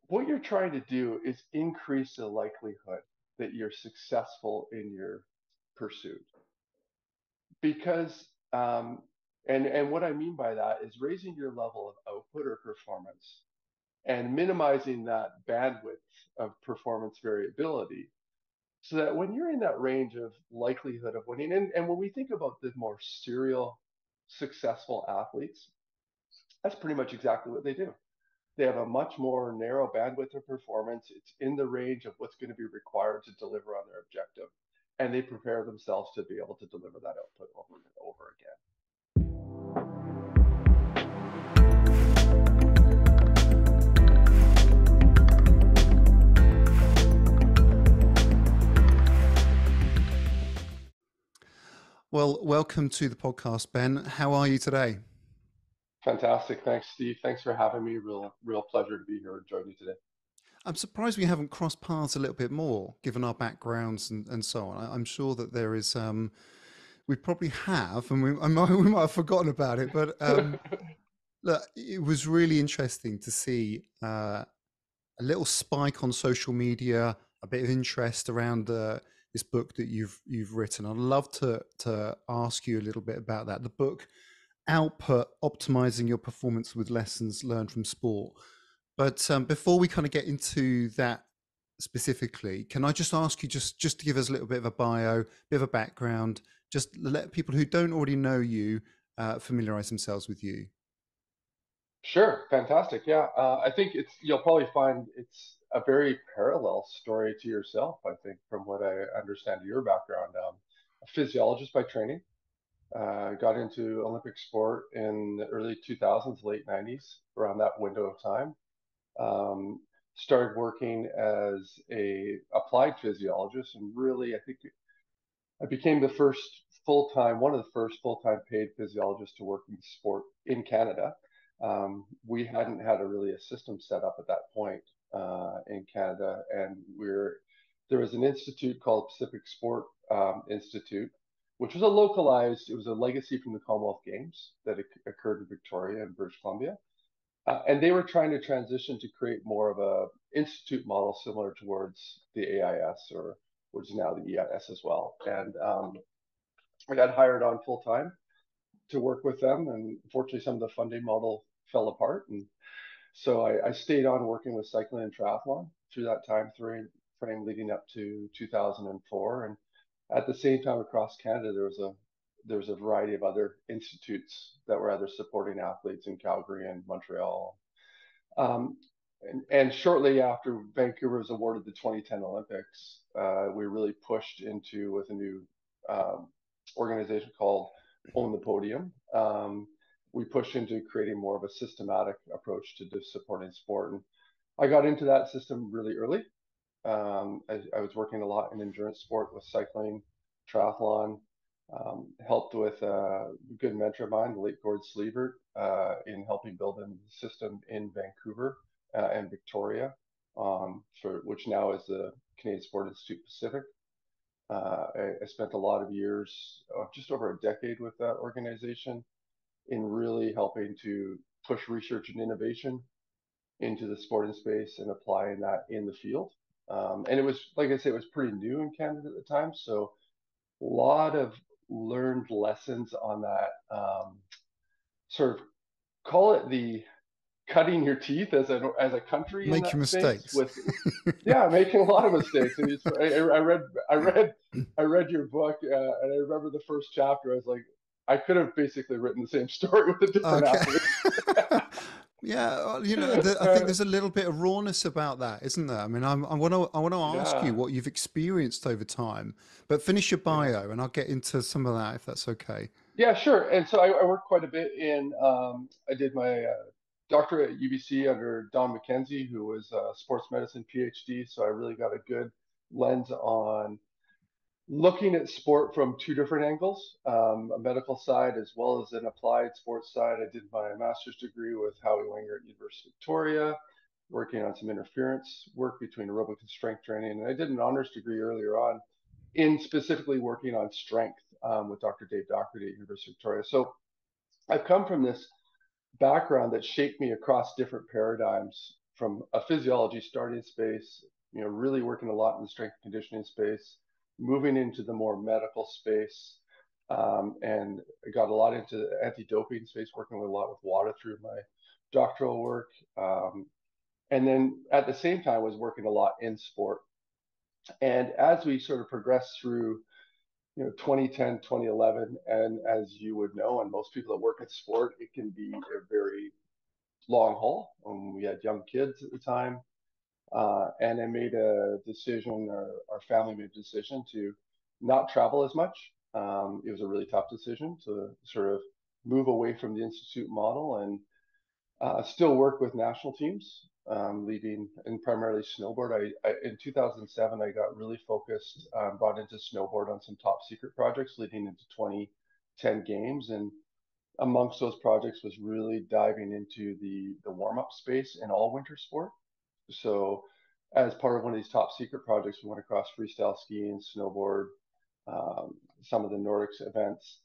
what you're trying to do is increase the likelihood that you're successful in your pursuit. Because, and what I mean by that is raising your level of output or performance and minimizing that bandwidth of performance variability so that when you're in that range of likelihood of winning, and when we think about the more serial successful athletes, that's pretty much exactly what they do. They have a much more narrow bandwidth of performance. It's in the range of what's going to be required to deliver on their objective. And they prepare themselves to be able to deliver that output over and over again. Well, welcome to the podcast, Ben. How are you today? Fantastic. Thanks, Steve. Thanks for having me. Real pleasure to be here and join you today. I'm surprised we haven't crossed paths a little bit more, given our backgrounds and so on. I'm sure that there is, we probably have, and we might have forgotten about it, but look, it was really interesting to see a little spike on social media, a bit of interest around this book that you've written. I'd love to ask you a little bit about that. The book, Output: Optimizing Your Performance with Lessons Learned from Sport. But before we kind of get into that specifically, can I just ask you just to give us a little bit of a bio, bit of a background, just let people who don't already know you familiarize themselves with you. Sure, fantastic. Yeah, I think you'll probably find it's a very parallel story to yourself. I think from what I understand of your background, a physiologist by training, got into Olympic sport in the early 2000s, late 90s, around that window of time. Um, Started working as a applied physiologist, and really, I think I became the first one of the first full-time paid physiologists to work in sport in Canada. We hadn't had really a system set up at that point in Canada, and there was an institute called Pacific Sport Institute, which was it was a legacy from the Commonwealth Games that occurred in Victoria and British Columbia. And they were trying to transition to create more of a institute model similar towards the AIS, or which is now the EIS as well. And I got hired on full time to work with them, and unfortunately, some of the funding model fell apart, and so I stayed on working with cycling and triathlon through that frame leading up to 2004. And at the same time, across Canada, there was a variety of other institutes that were either supporting athletes in Calgary and Montreal. Um, and shortly after Vancouver was awarded the 2010 Olympics, we really pushed into with a new um, organization called Own the Podium. We pushed into creating more of a systematic approach to supporting sport. And I got into that system really early. I was working a lot in endurance sport with cycling, triathlon, helped with a good mentor of mine, the late Gord Sleevert, in helping build a system in Vancouver and Victoria, which now is the Canadian Sport Institute Pacific. I spent a lot of years, just over a decade with that organization in really helping to push research and innovation into the sporting space and applying that in the field. And it was, like I said, it was pretty new in Canada at the time. So a lot of learned lessons on that sort of call it the cutting your teeth as a country in Making that space mistakes. with yeah, making a lot of mistakes. And I read your book, and I remember the first chapter. I was like, I could have basically written the same story with a different Okay. athlete. Yeah, I think uh, there's a little bit of rawness about that, isn't there? I mean, I want to ask you yeah, what you've experienced over time, but finish your yeah. bio and I'll get into some of that if that's okay. Yeah, sure. And so I worked quite a bit I did my doctorate at UBC under Don McKenzie, who was a sports medicine PhD. So I really got a good lens on looking at sport from two different angles, a medical side as well as an applied sports side. I did my master's degree with Howie Wenger at University of Victoria, working on some interference work between aerobic and strength training. And I did an honors degree earlier on in specifically working on strength with Dr. Dave Doherty at University of Victoria. So I've come from this background that shaped me across different paradigms from a physiology starting space, really working a lot in the strength and conditioning space, moving into the more medical space, and I got a lot into the anti-doping space, working a lot with WADA through my doctoral work, and then at the same time was working a lot in sport. And as we sort of progressed through 2010, 2011, and as you would know, and most people that work in sport, it can be a very long haul. We had young kids at the time, and I made a decision, or our family made a decision to not travel as much. It was a really tough decision to sort of move away from the institute model and still work with national teams, leading in primarily snowboard. In 2007, I got really focused, brought into snowboard on some top secret projects leading into 2010 games. And amongst those projects was really diving into the warm up space in all winter sport. So, as part of one of these top secret projects, we went across freestyle skiing, snowboard, some of the Nordics events.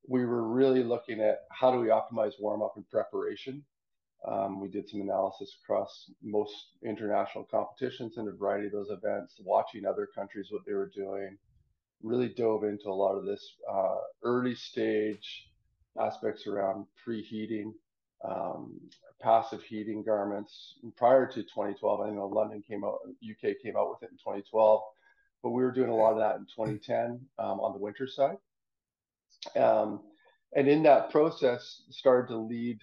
We were really looking at how do we optimize warm up and preparation. We did some analysis across most international competitions in a variety of those events, watching other countries, what they were doing, really dove into a lot of this early stage aspects around preheating, um, passive heating garments. Prior to 2012, I know London came out, UK came out with it in 2012, but we were doing a lot of that in 2010 on the winter side. Um, and in that process, started to lead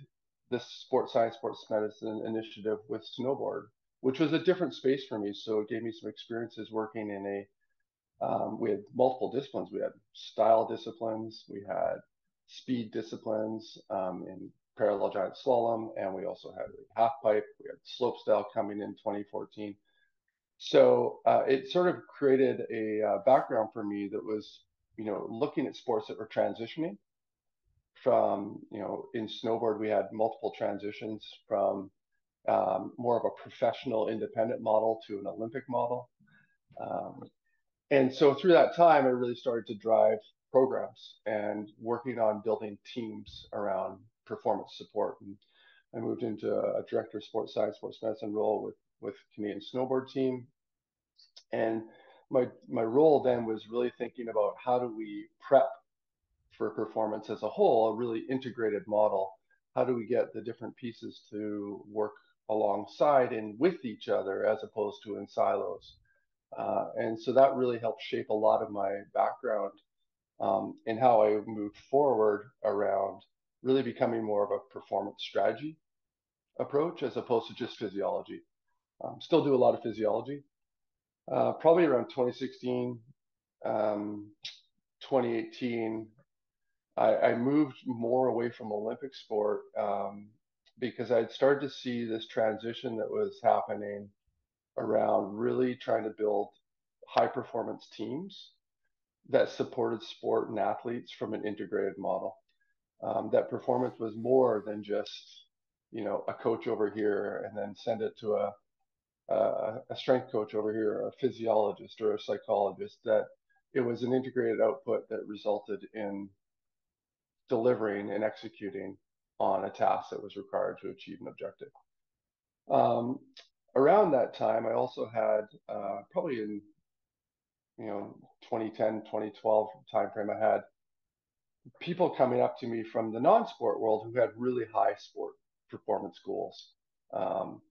this sports science, sports medicine initiative with snowboard, which was a different space for me. So it gave me some experiences working in we had multiple disciplines. We had style disciplines, we had speed disciplines in parallel giant slalom, and we also had half pipe. We had slopestyle coming in 2014. So it sort of created a background for me that was, looking at sports that were transitioning from, in snowboard, we had multiple transitions from more of a professional independent model to an Olympic model. Um, and so through that time, I really started to drive programs and working on building teams around performance support. And I moved into a director of sports science, sports medicine role with Canadian snowboard team. And my role then was really thinking about how do we prep for performance as a whole, a really integrated model. How do we get the different pieces to work alongside and with each other as opposed to in silos? And so that really helped shape a lot of my background and how I moved forward around really becoming more of a performance strategy approach as opposed to just physiology. Still do a lot of physiology. Probably around 2016, 2018, I moved more away from Olympic sport because I'd started to see this transition that was happening around really trying to build high performance teams that supported sport and athletes from an integrated model. That performance was more than just, a coach over here and then send it to a strength coach over here, or a physiologist or a psychologist, that it was an integrated output that resulted in delivering and executing on a task that was required to achieve an objective. Um, Around that time, I also had probably in 2010, 2012 timeframe, I had people coming up to me from the non-sport world who had really high sport performance goals. Um,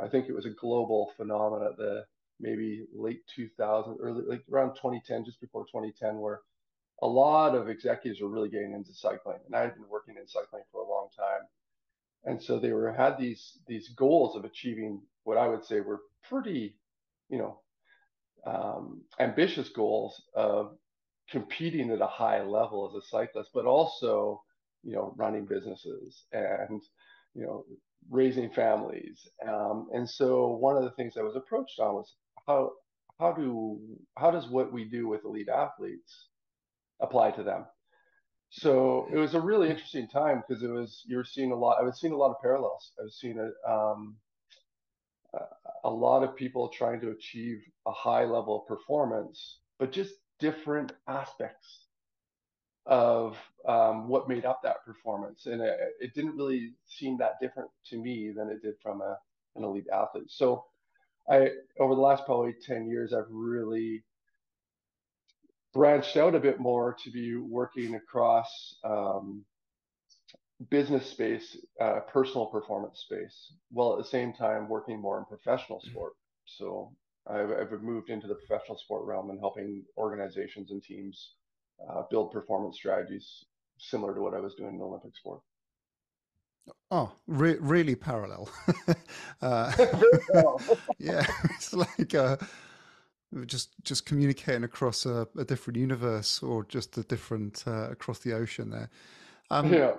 I think it was a global phenomenon at the maybe late 2000, early like around 2010, just before 2010, where a lot of executives were really getting into cycling, and I had been working in cycling for a long time, and so they had these goals of achieving what I would say were pretty, you know, ambitious goals of competing at a high level as a cyclist, but also, running businesses and, you know, raising families. And so one of the things I was approached on was how how do how does what we do with elite athletes apply to them? So it was a really interesting time because you were seeing a lot. I was seeing a lot of parallels. I was seeing a lot of people trying to achieve a high level of performance, but just different aspects of what made up that performance. And it didn't really seem that different to me than it did from an elite athlete. So I, over the last probably 10 years, I've really branched out a bit more to be working across business space, personal performance space, while at the same time working more in professional sport. So I've moved into the professional sport realm and helping organizations and teams build performance strategies similar to what I was doing in Olympic sport. Oh, really parallel. uh, Very well. yeah, it's like just communicating across a different universe or just a different across the ocean there. Um, Yeah.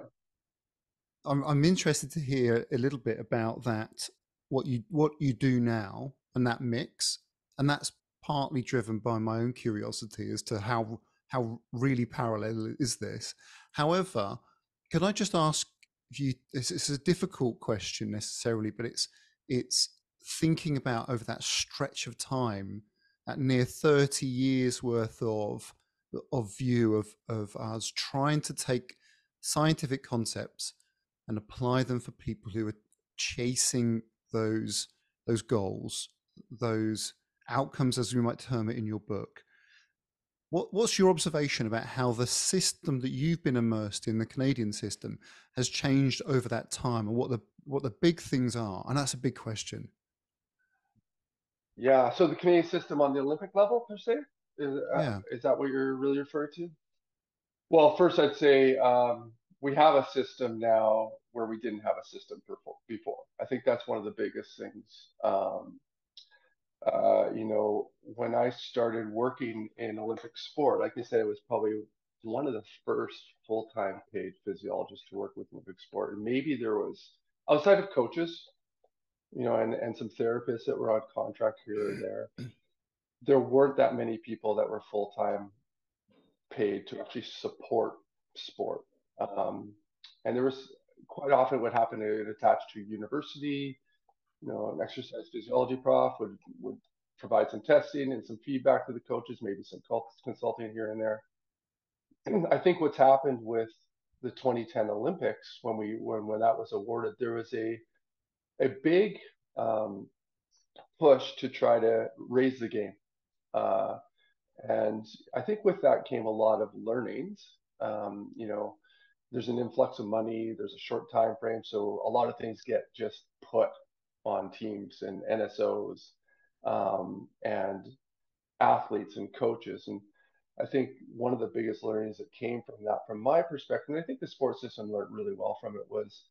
I'm interested to hear a little bit about that, what you do now and that mix, and that's partly driven by my own curiosity as to how really parallel is this. However, can I just ask you? It's a difficult question necessarily, but it's thinking about over that stretch of time, that near 30 years worth of view of us trying to take scientific concepts and apply them for people who are chasing those those goals, those outcomes, as we might term it in your book. What's your observation about how the system that you've been immersed in, the Canadian system, has changed over that time, and what the big things are? And that's a big question. Yeah. So the Canadian system on the Olympic level, per se, Yeah. is that what you're really referring to? Well, first I'd say we have a system now where we didn't have a system before. I think that's one of the biggest things. When I started working in Olympic sport, like I said, it was probably one of the first full-time paid physiologists to work with Olympic sport. And maybe there was, outside of coaches, and some therapists that were on contract here or there weren't that many people that were full-time paid to actually support sport. Um, and there was quite often what happened, it attached to university, an exercise physiology prof would provide some testing and some feedback to the coaches, maybe some consulting here and there. And I think what's happened with the 2010 Olympics when that was awarded, there was a big um, push to try to raise the game. Uh, and I think with that came a lot of learnings. There's an influx of money, there's a short time frame, so a lot of things get just put on teams and NSOs and athletes and coaches. And I think one of the biggest learnings that came from that, from my perspective, and I think the sports system learned really well from it, was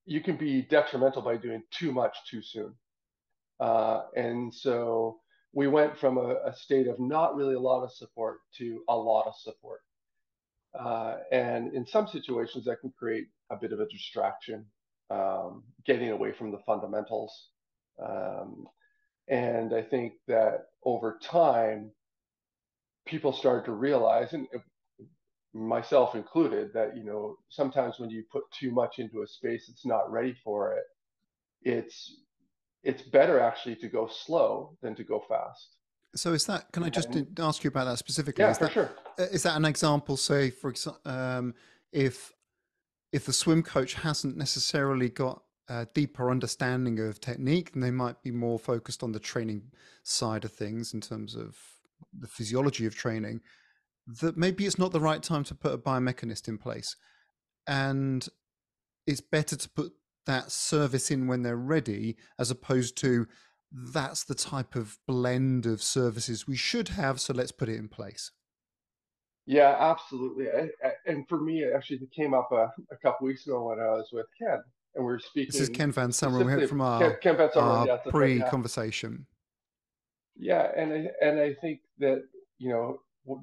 you can be detrimental by doing too much too soon. And so we went from a state of not really a lot of support to a lot of support. And in some situations, that can create a bit of a distraction, getting away from the fundamentals. Um, and I think that over time, people started to realize, and myself included, that sometimes when you put too much into a space that's not ready for it, it's it's better actually to go slow than to go fast. So is that? Can I just And ask you about that specifically? yeah, for sure. Is that an example? Say, for example, if if the swim coach hasn't necessarily got a deeper understanding of technique, then they might be more focused on the training side of things in terms of the physiology of training. That maybe it's not the right time to put a biomechanist in place, and it's better to put that service in when they're ready, as opposed to that's the type of blend of services we should have, so let's put it in place. Yeah, absolutely. And for me, actually, it came up a couple weeks ago when I was with Ken, and we were This is speaking Ken Van Summer specifically from Ken Van Summer. our Yes, that's right. Yeah, pre-conversation. yeah. And I think that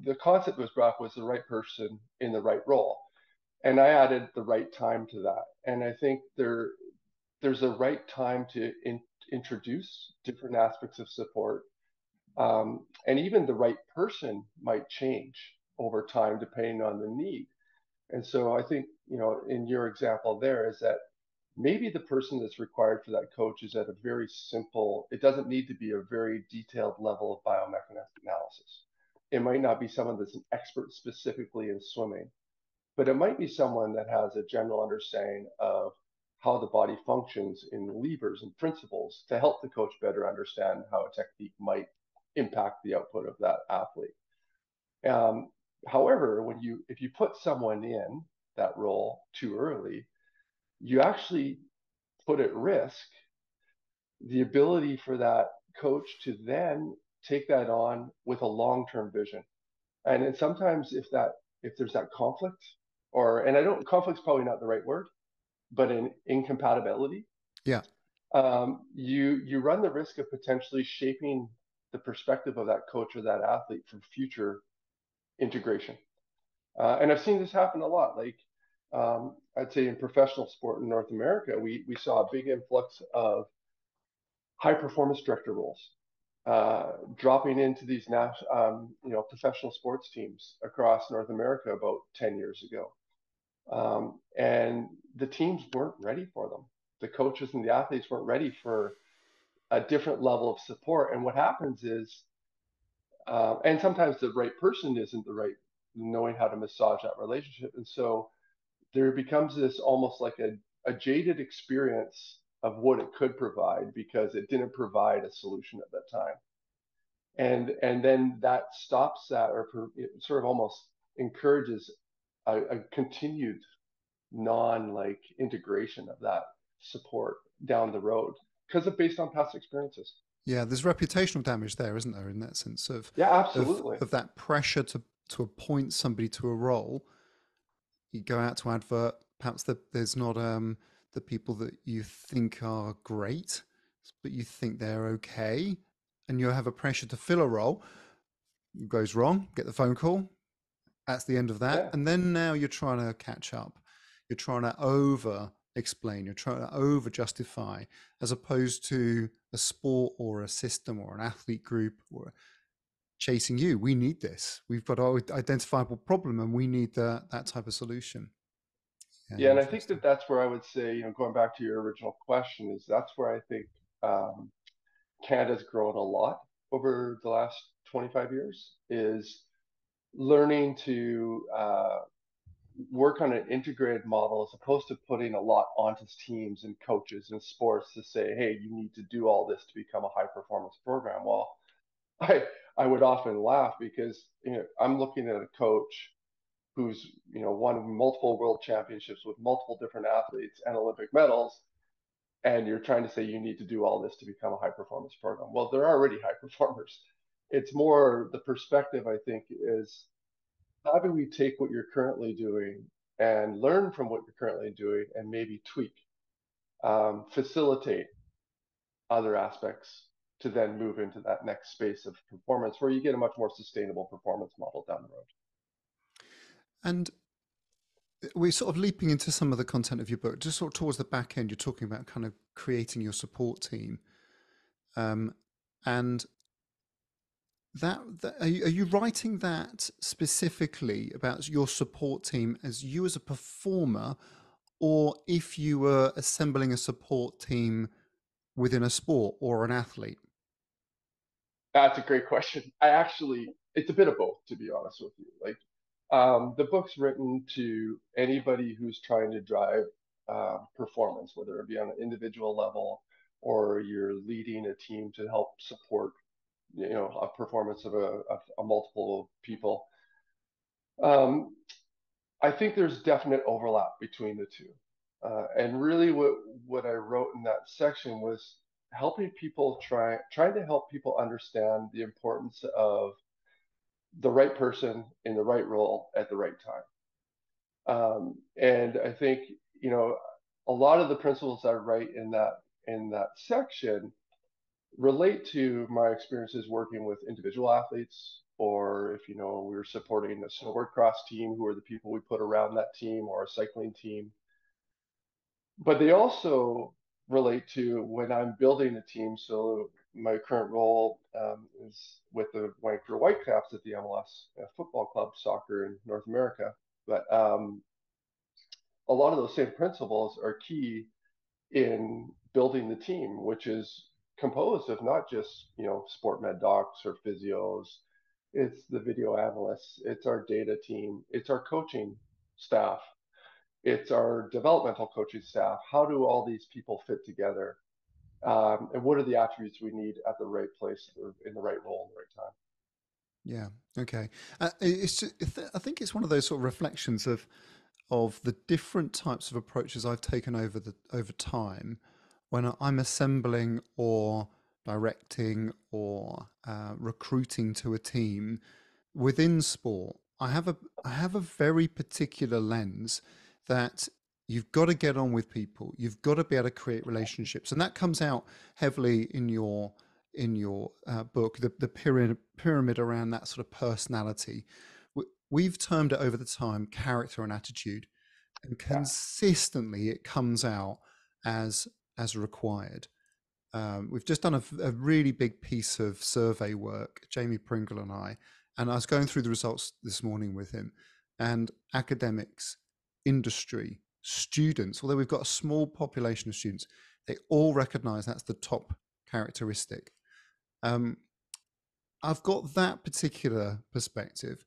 the concept was brought was the right person in the right role, and I added the right time to that. And I think there's a right time to introduce different aspects of support, and even the right person might change over time depending on the need. And so I think, in your example there is that maybe the person that's required for that coach is at a very simple, it doesn't need to be a very detailed level of biomechanistic analysis. It might not be someone that's an expert specifically in swimming, but it might be someone that has a general understanding of how the body functions in levers and principles to help the coach better understand how a technique might impact the output of that athlete. Um, However, if you put someone in that role too early, you actually put at risk the ability for that coach to then take that on with a long-term vision. And then sometimes if there's that conflict, or and I don't conflict's probably not the right word, but an incompatibility, Yeah. you run the risk of potentially shaping the perspective of that coach or that athlete for future integration. And I've seen this happen a lot. Like I'd say in professional sport in North America, we saw a big influx of high performance director roles dropping into these professional sports teams across North America about 10 years ago. And the teams weren't ready for them. The coaches and the athletes weren't ready for a different level of support. And what happens is, and sometimes the right person isn't the right knowing how to massage that relationship. And so there becomes this almost like a jaded experience of what it could provide because it didn't provide a solution at that time. And then that stops that, or it sort of almost encourages a continued non like integration of that support down the road because of based on past experiences. Yeah, there's reputational damage there, isn't there, in that sense Yeah, of absolutely. of that pressure to appoint somebody to a role. You go out to advert, perhaps there's not the people that you think are great, but you think they're okay, and you have a pressure to fill a role. It goes wrong, get the phone call. That's the end of that, Yeah. and then now you're trying to catch up. You're trying to over explain. You're trying to over justify, as opposed to a sport or a system or an athlete group or chasing you. We need this. We've got an identifiable problem, and we need that type of solution. Yeah, Yeah, and I think that interesting. that's where I would say, going back to your original question, is that's where I think um, Canada's grown a lot over the last 25 years, is learning to work on an integrated model as opposed to putting a lot onto teams and coaches and sports to say, hey, you need to do all this to become a high performance program. Well, I I would often laugh because I'm looking at a coach who's won multiple world championships with multiple different athletes and Olympic medals, and you're trying to say you need to do all this to become a high performance program. Well, they're already high performers. It's more the perspective, I think, is how do we take what you're currently doing and learn from what you're currently doing and maybe tweak, facilitate other aspects to then move into that next space of performance where you get a much more sustainable performance model down the road. And we're sort of leaping into some of the content of your book. Just sort of towards the back end, you're talking about kind of creating your support team, um, and that are you writing that specifically about your support team as you as a performer, or if you were assembling a support team within a sport or an athlete? That's a great question. It's a bit of both, to be honest with you. Like, the book's written to anybody who's trying to drive performance, whether it be on an individual level or you're leading a team to help support, a performance of a multiple people. Um, I think there's definite overlap between the two. And really what I wrote in that section was helping people trying to help people understand the importance of the right person in the right role at the right time. And I think, a lot of the principles I write in that section relate to my experiences working with individual athletes, or if we were supporting a snowboard cross team, who are the people we put around that team, or a cycling team. But they also relate to when I'm building a team. So my current role is with the Vancouver Whitecaps at the MLS Football Club soccer in North America. But a lot of those same principles are key in building the team, which is composed of not just sport med docs or physios. It's the video analysts, it's our data team, it's our coaching staff, it's our developmental coaching staff. How do all these people fit together? And what are the attributes we need at the right place or in the right role in the right time? Yeah. Okay. I think it's one of those sort of reflections of the different types of approaches I've taken over time when I'm assembling or directing or recruiting to a team within sport. I have a very particular lens that you've got to get on with people. You've got to be able to create relationships, and that comes out heavily in your book, the pyramid around that sort of personality. We've termed it over the time character and attitude, and Yeah, consistently it comes out as as required. We've just done a really big piece of survey work, Jamie Pringle and I was going through the results this morning with him, and academics, industry, students, although we've got a small population of students, they all recognize that's the top characteristic. Um, I've got that particular perspective,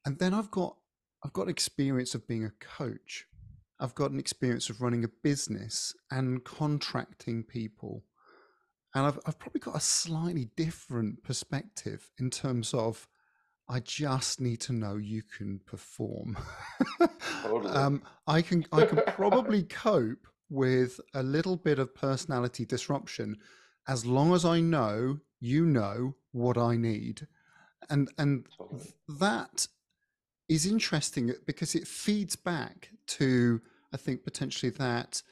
and then I've got experience of being a coach. I've got an experience of running a business and contracting people, and I've probably got a slightly different perspective in terms of I just need to know you can perform. totally. I can probably cope with a little bit of personality disruption as long as I know you know what I need, and Totally. that is interesting because it feeds back to, I think, potentially that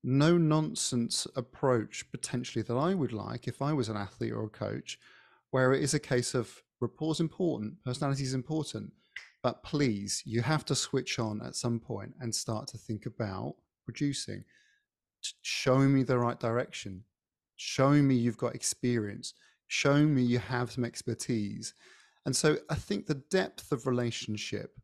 no nonsense approach potentially that I would like if I was an athlete or a coach, where it is a case of rapport is important, personality is important, but please, you have to switch on at some point and start to think about producing, showing me the right direction, showing me you've got experience, showing me you have some expertise. And so I think the depth of relationship,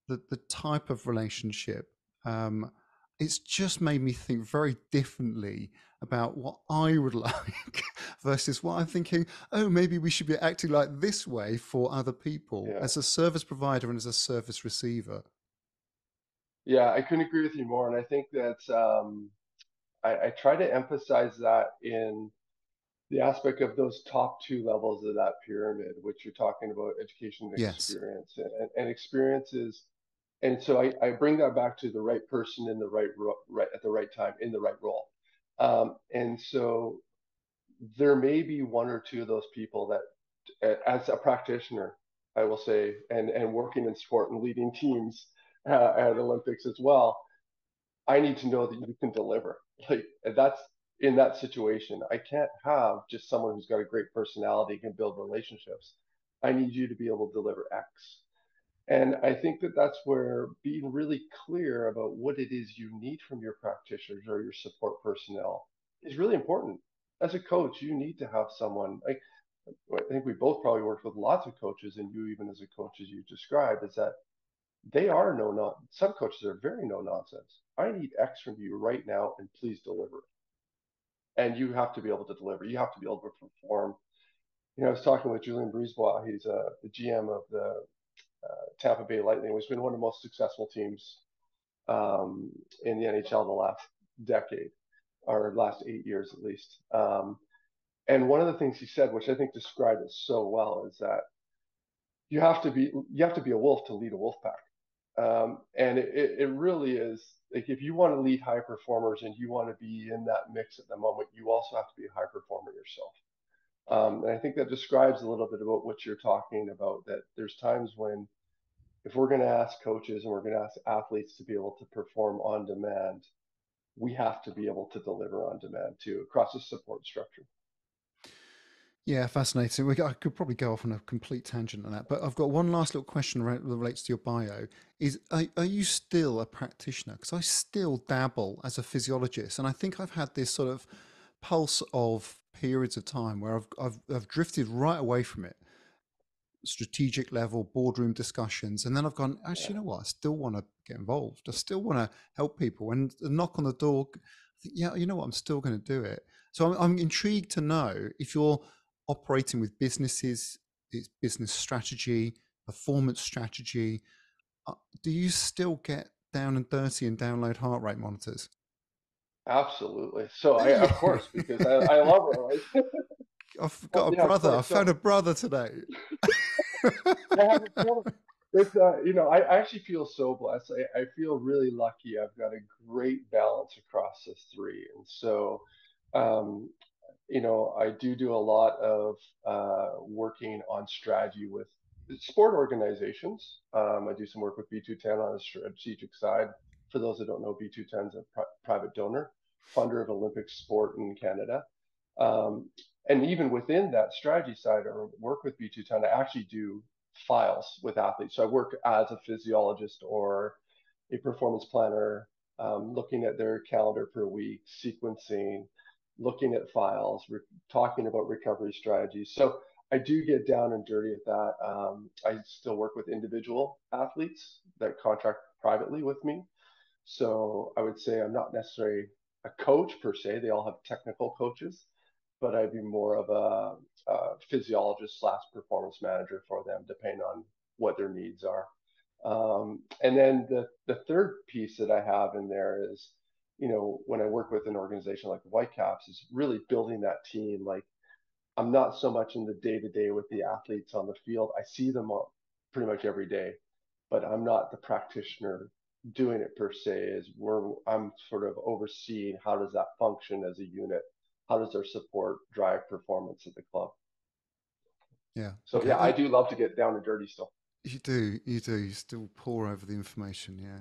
the type of relationship, um, it's just made me think very differently about what I would like versus what I'm thinking, oh, maybe we should be acting like this way for other people Yeah. as a service provider and as a service receiver. Yeah, I couldn't agree with you more. And I think that I try to emphasize that in the aspect of those top two levels of that pyramid, which you're talking about education and Yes. experience. And experiences. And so I bring that back to the right person in the right at the right time in the right role. And so there may be one or two of those people that, as a practitioner, I will say, and working in sport and leading teams at Olympics as well, I need to know that you can deliver. Like that's in that situation. I can't have just someone who's got a great personality can build relationships. I need you to be able to deliver X. And I think that that's where being really clear about what it is you need from your practitioners or your support personnel is really important. As a coach, you need to have someone like I think we both probably worked with lots of coaches, and you even as a coach, as you described, is that they are no not some coaches are very no nonsense. I need X from you right now, and please deliver it. And you have to be able to deliver. You have to be able to perform. I was talking with Julian Brisebois. He's the GM of the Tampa Bay Lightning, which has been one of the most successful teams in the NHL the last decade or last 8 years at least. And one of the things he said, which I think described it so well, is that you have to be a wolf to lead a wolf pack. And it really is like if you want to lead high performers and you want to be in that mix at the moment, you also have to be a high performer yourself. And I think that describes a little bit about what you're talking about. That there's times when if we're going to ask coaches and we're going to ask athletes to be able to perform on demand, we have to be able to deliver on demand too across the support structure. Yeah, fascinating. I could probably go off on a complete tangent on that, but I've got one last little question that relates to your bio. Are you still a practitioner? Because I still dabble as a physiologist, and I think I've had this sort of pulse of periods of time where I've drifted right away from it, strategic level, boardroom discussions. And then I've gone, actually, Yeah. you know what? I still want to get involved. I still want to help people. And the knock on the door, I think, yeah, you know what? I'm still going to do it. So I'm intrigued to know if you're operating with businesses, it's business strategy, performance strategy. uh, Do you still get down and dirty and download heart rate monitors? Absolutely. So Do I, you? of course, because I love it. I've Well, got a yeah, of brother. I course. found So a brother today. I have a feeling it's I actually feel so blessed. I feel really lucky. I've got a great balance across the three, and so um, I do a lot of working on strategy with sport organizations. I do some work with B210 on the strategic side. For those that don't know, B210 is a private donor, funder of Olympic sport in Canada. Um, and even within that strategy side or work with B210, I actually do files with athletes. So I work as a physiologist or a performance planner, looking at their calendar per week, sequencing, looking at files, talking about recovery strategies. So I do get down and dirty at that. I still work with individual athletes that contract privately with me. So I would say I'm not necessarily a coach per se. They all have technical coaches, but I'd be more of a physiologist slash performance manager for them, depending on what their needs are. And then the third piece that I have in there is, when I work with an organization like the Whitecaps, is really building that team. Like I'm not so much in the day to day with the athletes on the field. I see them pretty much every day, but I'm not the practitioner doing it per se. Is where I'm sort of overseeing how does that function as a unit? How does their support drive performance at the club? Yeah. So Okay. yeah, I do love to get down and dirty still. You do. You do. You still pour over the information. Yeah.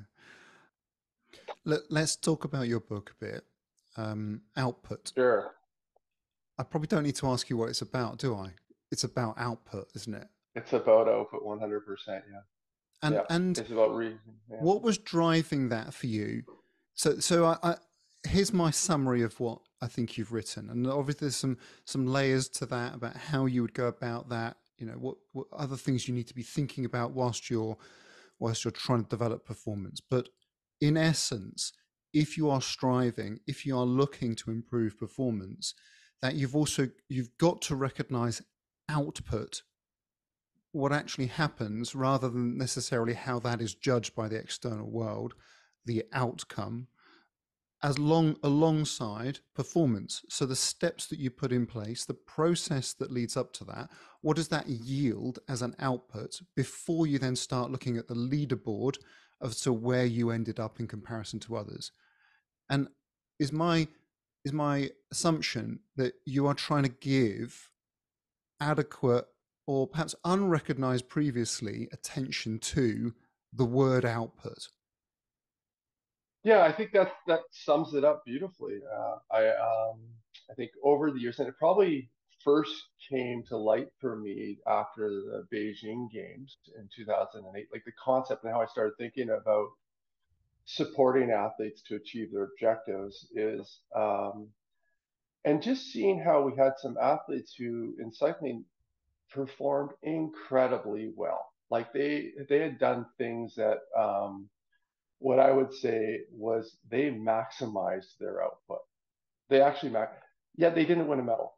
Let's talk about your book a bit. Output. Sure, I probably don't need to ask you what it's about, do I? It's about output, isn't it? it's about output 100%. Yeah, And yeah, and it's about reason. Yeah, what was driving that for you? So here's my summary of what I think you've written, and obviously there's some layers to that about how you would go about that. What other things you need to be thinking about whilst you're trying to develop performance. But in essence, if you are striving, if you are looking to improve performance, that you've got to recognize output, what actually happens, rather than necessarily how that is judged by the external world, the outcome, alongside performance. So the steps that you put in place, the process that leads up to that, what does that yield as an output before you then start looking at the leaderboard as to where you ended up in comparison to others? And is my assumption that you are trying to give adequate or perhaps unrecognized previously attention to the word output? yeah, I think that sums it up beautifully. I think over the years, and it probably first came to light for me after the Beijing Games in 2008, like the concept and how I started thinking about supporting athletes to achieve their objectives is, and just seeing how we had some athletes who in cycling performed incredibly well. Like they had done things that what I would say was they maximized their output. They actually yeah, they didn't win a medal.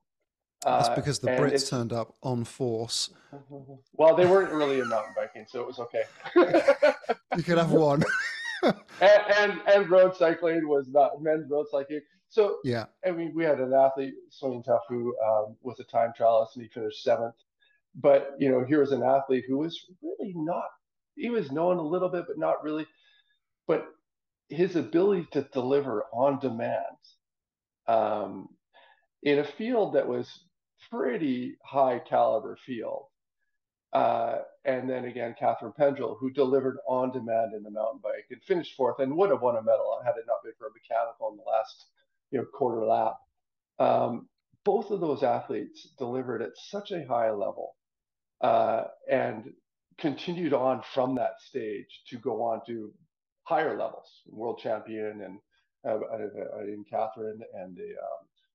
That's because the And Brits it's turned up on force. well, they weren't really in mountain biking, so it was okay. You could have one. And road cycling was not men's road cycling. So Yeah, I mean, we had an athlete, Swinging Tough, who was a time trialist and he finished seventh. But here was an athlete who was really not. He was known a little bit, but not really. But his ability to deliver on demand um, in a field that was pretty high caliber field. And then again, Catherine Pendrell, who delivered on demand in the mountain bike and finished fourth and would have won a medal had it not been for a mechanical in the last quarter lap. Um, both of those athletes delivered at such a high level and continued on from that stage to go on to higher levels, world champion and in Catherine and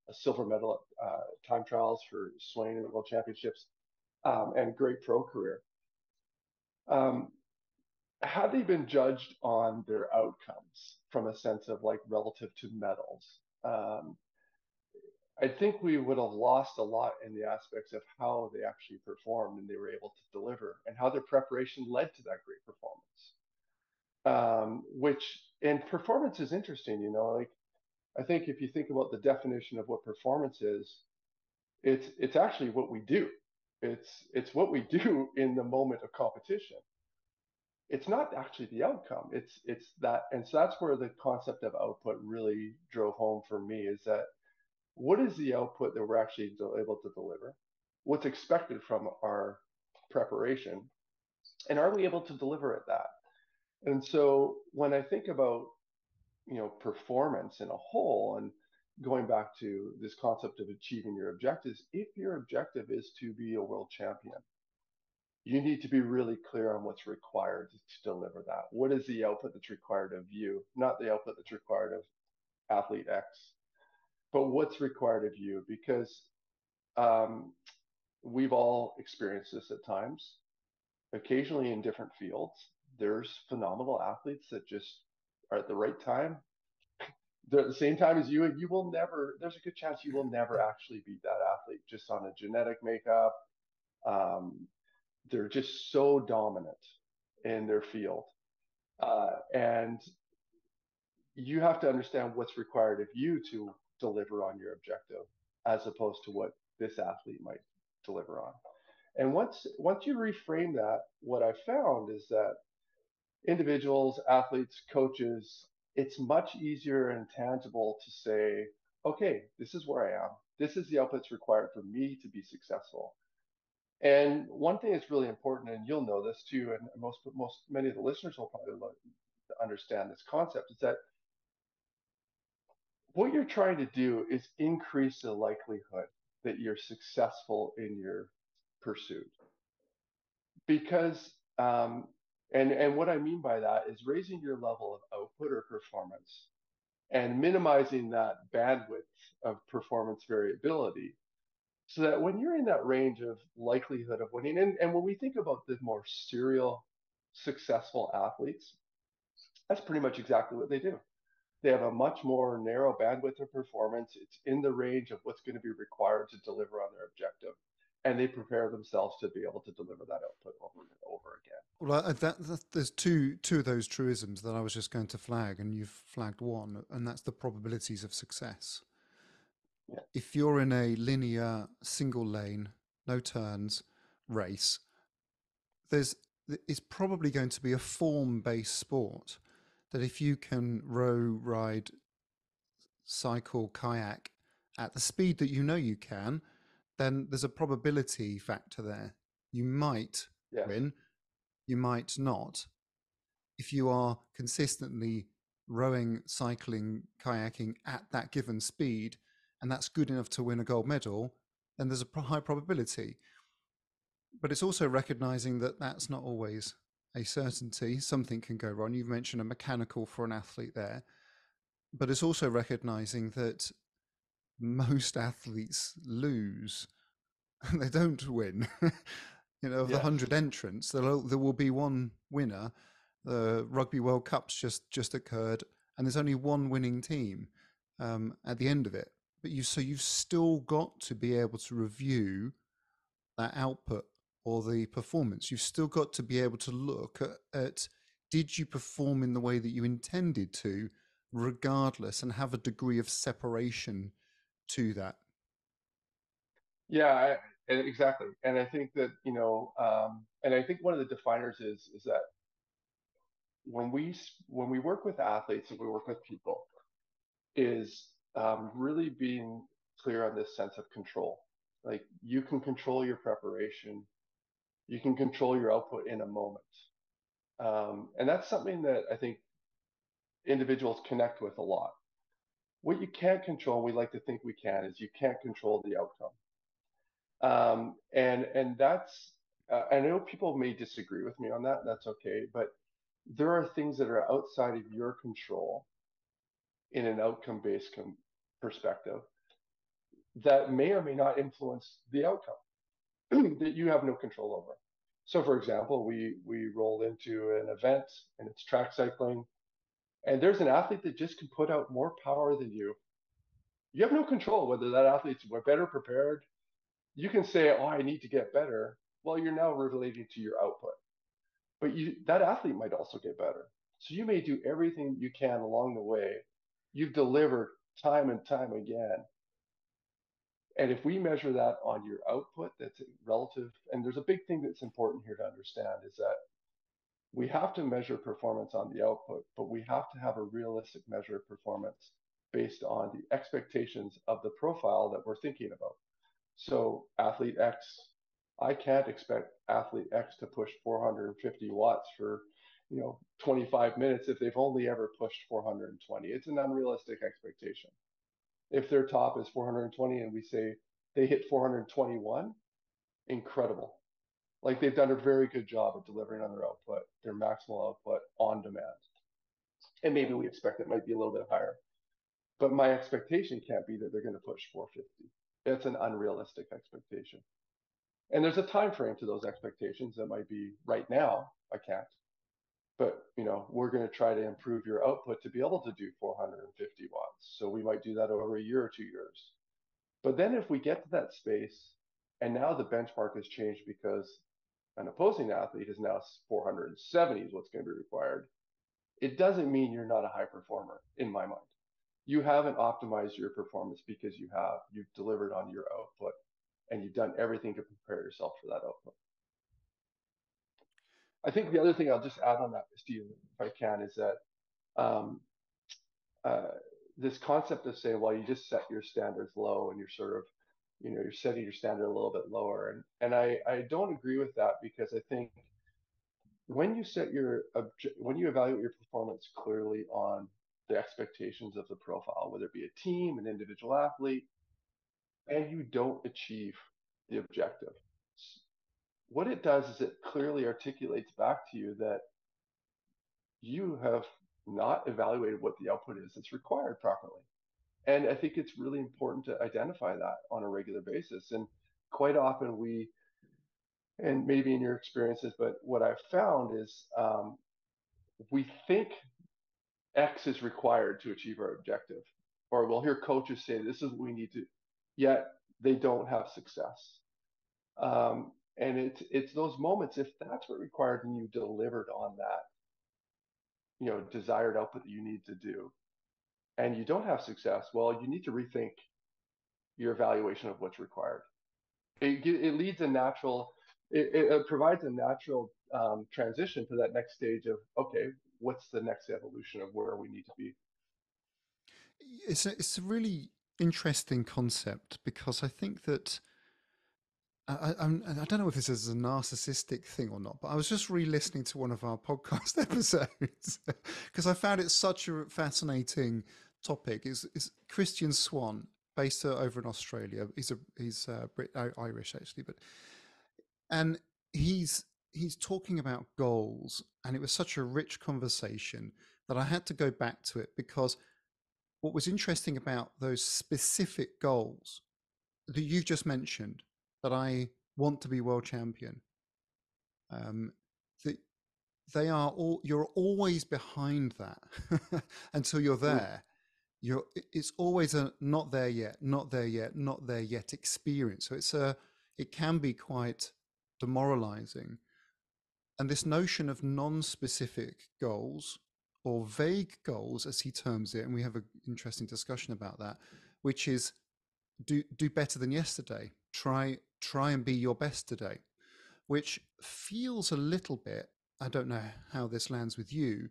a silver medal at time trials for Swain and world championships and great pro career. Um, had they been judged on their outcomes from a sense of like relative to medals, I think we would have lost a lot in the aspects of how they actually performed and they were able to deliver and how their preparation led to that great performance. which and performance is interesting, like I think if you think about the definition of what performance is, it's actually what we do. It's what we do in the moment of competition. It's not actually the outcome. It's that, and so that's where the concept of output really drove home for me is that what is the output that we're actually able to deliver? What's expected from our preparation, and are we able to deliver at that? And so when I think about performance in a whole and going back to this concept of achieving your objectives, if your objective is to be a world champion, you need to be really clear on what's required to deliver that. What is the output that's required of you, not the output that's required of athlete X, but what's required of you? Because um, we've all experienced this at times. Occasionally in different fields, there's phenomenal athletes that just are at the right time. They're at the same time as you, and you will never, there's a good chance you will never actually beat that athlete just on a genetic makeup. Um, they're just so dominant in their field. And you have to understand what's required of you to deliver on your objective as opposed to what this athlete might deliver on. And once you reframe that, what I found is that individuals, athletes, coaches, it's much easier and tangible to say, okay, this is where I am. This is the outputs required for me to be successful. And one thing that's really important, and you'll know this too, and most many of the listeners will probably understand this concept, is that what you're trying to do is increase the likelihood that you're successful in your pursuit. Because and what I mean by that is raising your level of output or performance and minimizing that bandwidth of performance variability so that when you're in that range of likelihood of winning, and when we think about the more serial successful athletes, that's pretty much exactly what they do. They have a much more narrow bandwidth of performance. It's in the range of what's going to be required to deliver on their objective. And they prepare themselves to be able to deliver that output over and over again. Well, there's two of those truisms that I was just going to flag, and you've flagged one, and that's the probabilities of success. Yeah. If you're in a linear, single lane, no turns race, there's it's probably going to be a form-based sport that if you can row, ride, cycle, kayak at the speed that you know you can, then there's a probability factor there. You might Yes. win, you might not. If you are consistently rowing, cycling, kayaking at that given speed, and that's good enough to win a gold medal, then there's a high probability. But it's also recognizing that that's not always a certainty. Something can go wrong. You've mentioned a mechanical for an athlete there, but it's also recognizing that most athletes lose. They don't win. Of the Yes. 100 entrants, there will be one winner. The Rugby World Cup's just occurred, and there's only one winning team at the end of it. But you've still got to be able to review that output or the performance. You've still got to be able to look at did you perform in the way that you intended to, regardless, and have a degree of separation to that. Yeah, exactly. And I think that, and I think one of the definers is that when we work with athletes and we work with people, is really being clear on this sense of control. Like you can control your preparation, you can control your output in a moment. And that's something that I think individuals connect with a lot. What you can't control, we like to think we can, is you can't control the outcome. And that's, I know people may disagree with me on that. That's okay, but there are things that are outside of your control in an outcome-based perspective that may or may not influence the outcome that you have no control over. So, for example, we roll into an event and it's track cycling, and there's an athlete that just can put out more power than you. You have no control whether that athlete's better prepared. You can say, "Oh, I need to get better." Well, you're now relating to your output, but that athlete might also get better. So you may do everything you can along the way. You've delivered time and time again. And if we measure that on your output, that's relative. And there's a big thing that's important here to understand is that we have to measure performance on the output, but we have to have a realistic measure of performance based on the expectations of the profile that we're thinking about. So athlete X, I can't expect athlete X to push 450 watts for 25 minutes if they've only ever pushed 420. It's an unrealistic expectation. If their top is 420 and we say they hit 421, incredible. Like they've done a very good job of delivering on their output, their maximal output on demand. And maybe we expect it might be a little bit higher. But my expectation can't be that they're going to push 450. It's an unrealistic expectation. And there's a time frame to those expectations that might be right now, I can't. But we're going to try to improve your output to be able to do 450 watts. So we might do that over a year or 2 years. But then if we get to that space and now the benchmark has changed because an opposing athlete is now 470 is what's going to be required, it doesn't mean you're not a high performer in my mind. You haven't optimized your performance because you've delivered on your output and you've done everything to prepare yourself for that output. I think the other thing I'll just add on that, Steve, if I can, is that um, uh, this concept of saying, well, you just set your standards low and you're sort of, you're setting your standard a little bit lower. And I don't agree with that because I think when you when you evaluate your performance clearly on the expectations of the profile, whether it be a team, an individual athlete, and you don't achieve the objective, what it does is it clearly articulates back to you that you have not evaluated what the output is that's required properly. And I think it's really important to identify that on a regular basis. And quite often and maybe in your experiences, but what I've found is we think X is required to achieve our objective. Or we'll hear coaches say, this is what we need to, yet they don't have success. And it's those moments, if that's what required and you delivered on that, desired output that you need to do, and you don't have success, well, you need to rethink your evaluation of what's required. It leads a natural, it provides a natural transition to that next stage of, okay, what's the next evolution of where we need to be? It's a really interesting concept because I think that I don't know if this is a narcissistic thing or not, but I was just re-listening to one of our podcast episodes because I found it such a fascinating topic. Is Christian Swan, based over in Australia? He's Irish actually, but and he's talking about goals, and it was such a rich conversation that I had to go back to it because what was interesting about those specific goals that you just mentioned, that I want to be world champion, um, that you're always behind that until you're Mm, there. It's always a not there yet, not there yet, not there yet experience. So it can be quite demoralizing. And this notion of non-specific goals or vague goals, as he terms it, and we have an interesting discussion about that, which is do better than yesterday. Try and be your best today, which feels a little bit. I don't know how this lands with you,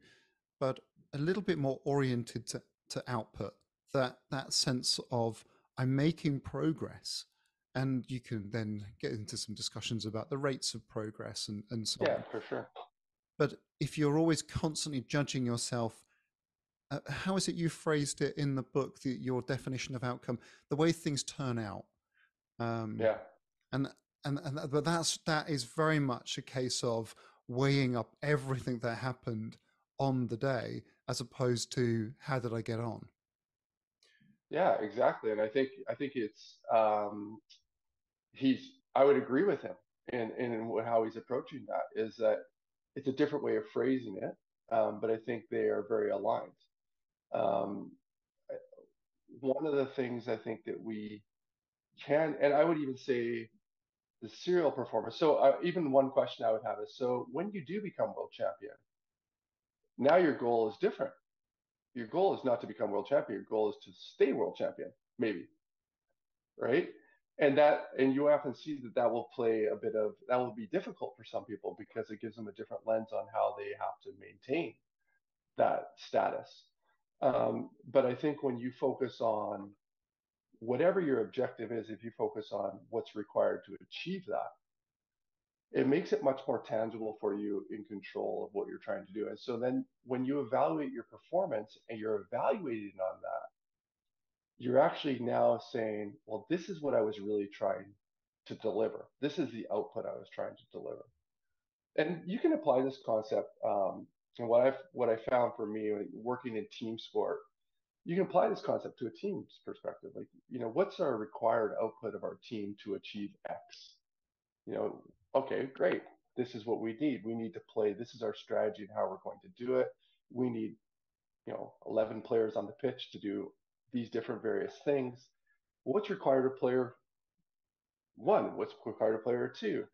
but a little bit more oriented to output. That sense of I'm making progress, and you can then get into some discussions about the rates of progress and so yeah, on. for sure. But if you're always constantly judging yourself, how is it you phrased it in the book, your definition of outcome, the way things turn out? Um, Yeah. and but that is very much a case of weighing up everything that happened on the day as opposed to how did I get on. Yeah, exactly. And I think it's I would agree with him in how he's approaching that is that it's a different way of phrasing it, but I think they are very aligned. Um, one of the things I think that we can, and I would even say the serial performer. So even one question I would have is, so when you do become world champion, Now your goal is different. Your goal is not to become world champion. Your goal is to stay world champion, maybe, right? And you often see that that will play a bit of that will be difficult for some people because it gives them a different lens on how they have to maintain that status. But I think when you focus on whatever your objective is, if you focus on what's required to achieve that, it makes it much more tangible for you in control of what you're trying to do. And so then when you evaluate your performance and you're evaluating on that, you're actually now saying, well, this is what I was really trying to deliver. This is the output I was trying to deliver. And you can apply this concept. And what I found for me working in team sport, you can apply this concept to a team's perspective. Like, what's our required output of our team to achieve X? Okay, great. This is what we need. We need to play. This is our strategy and how we're going to do it. We need, 11 players on the pitch to do these different various things. What's required of player one? What's required of player two?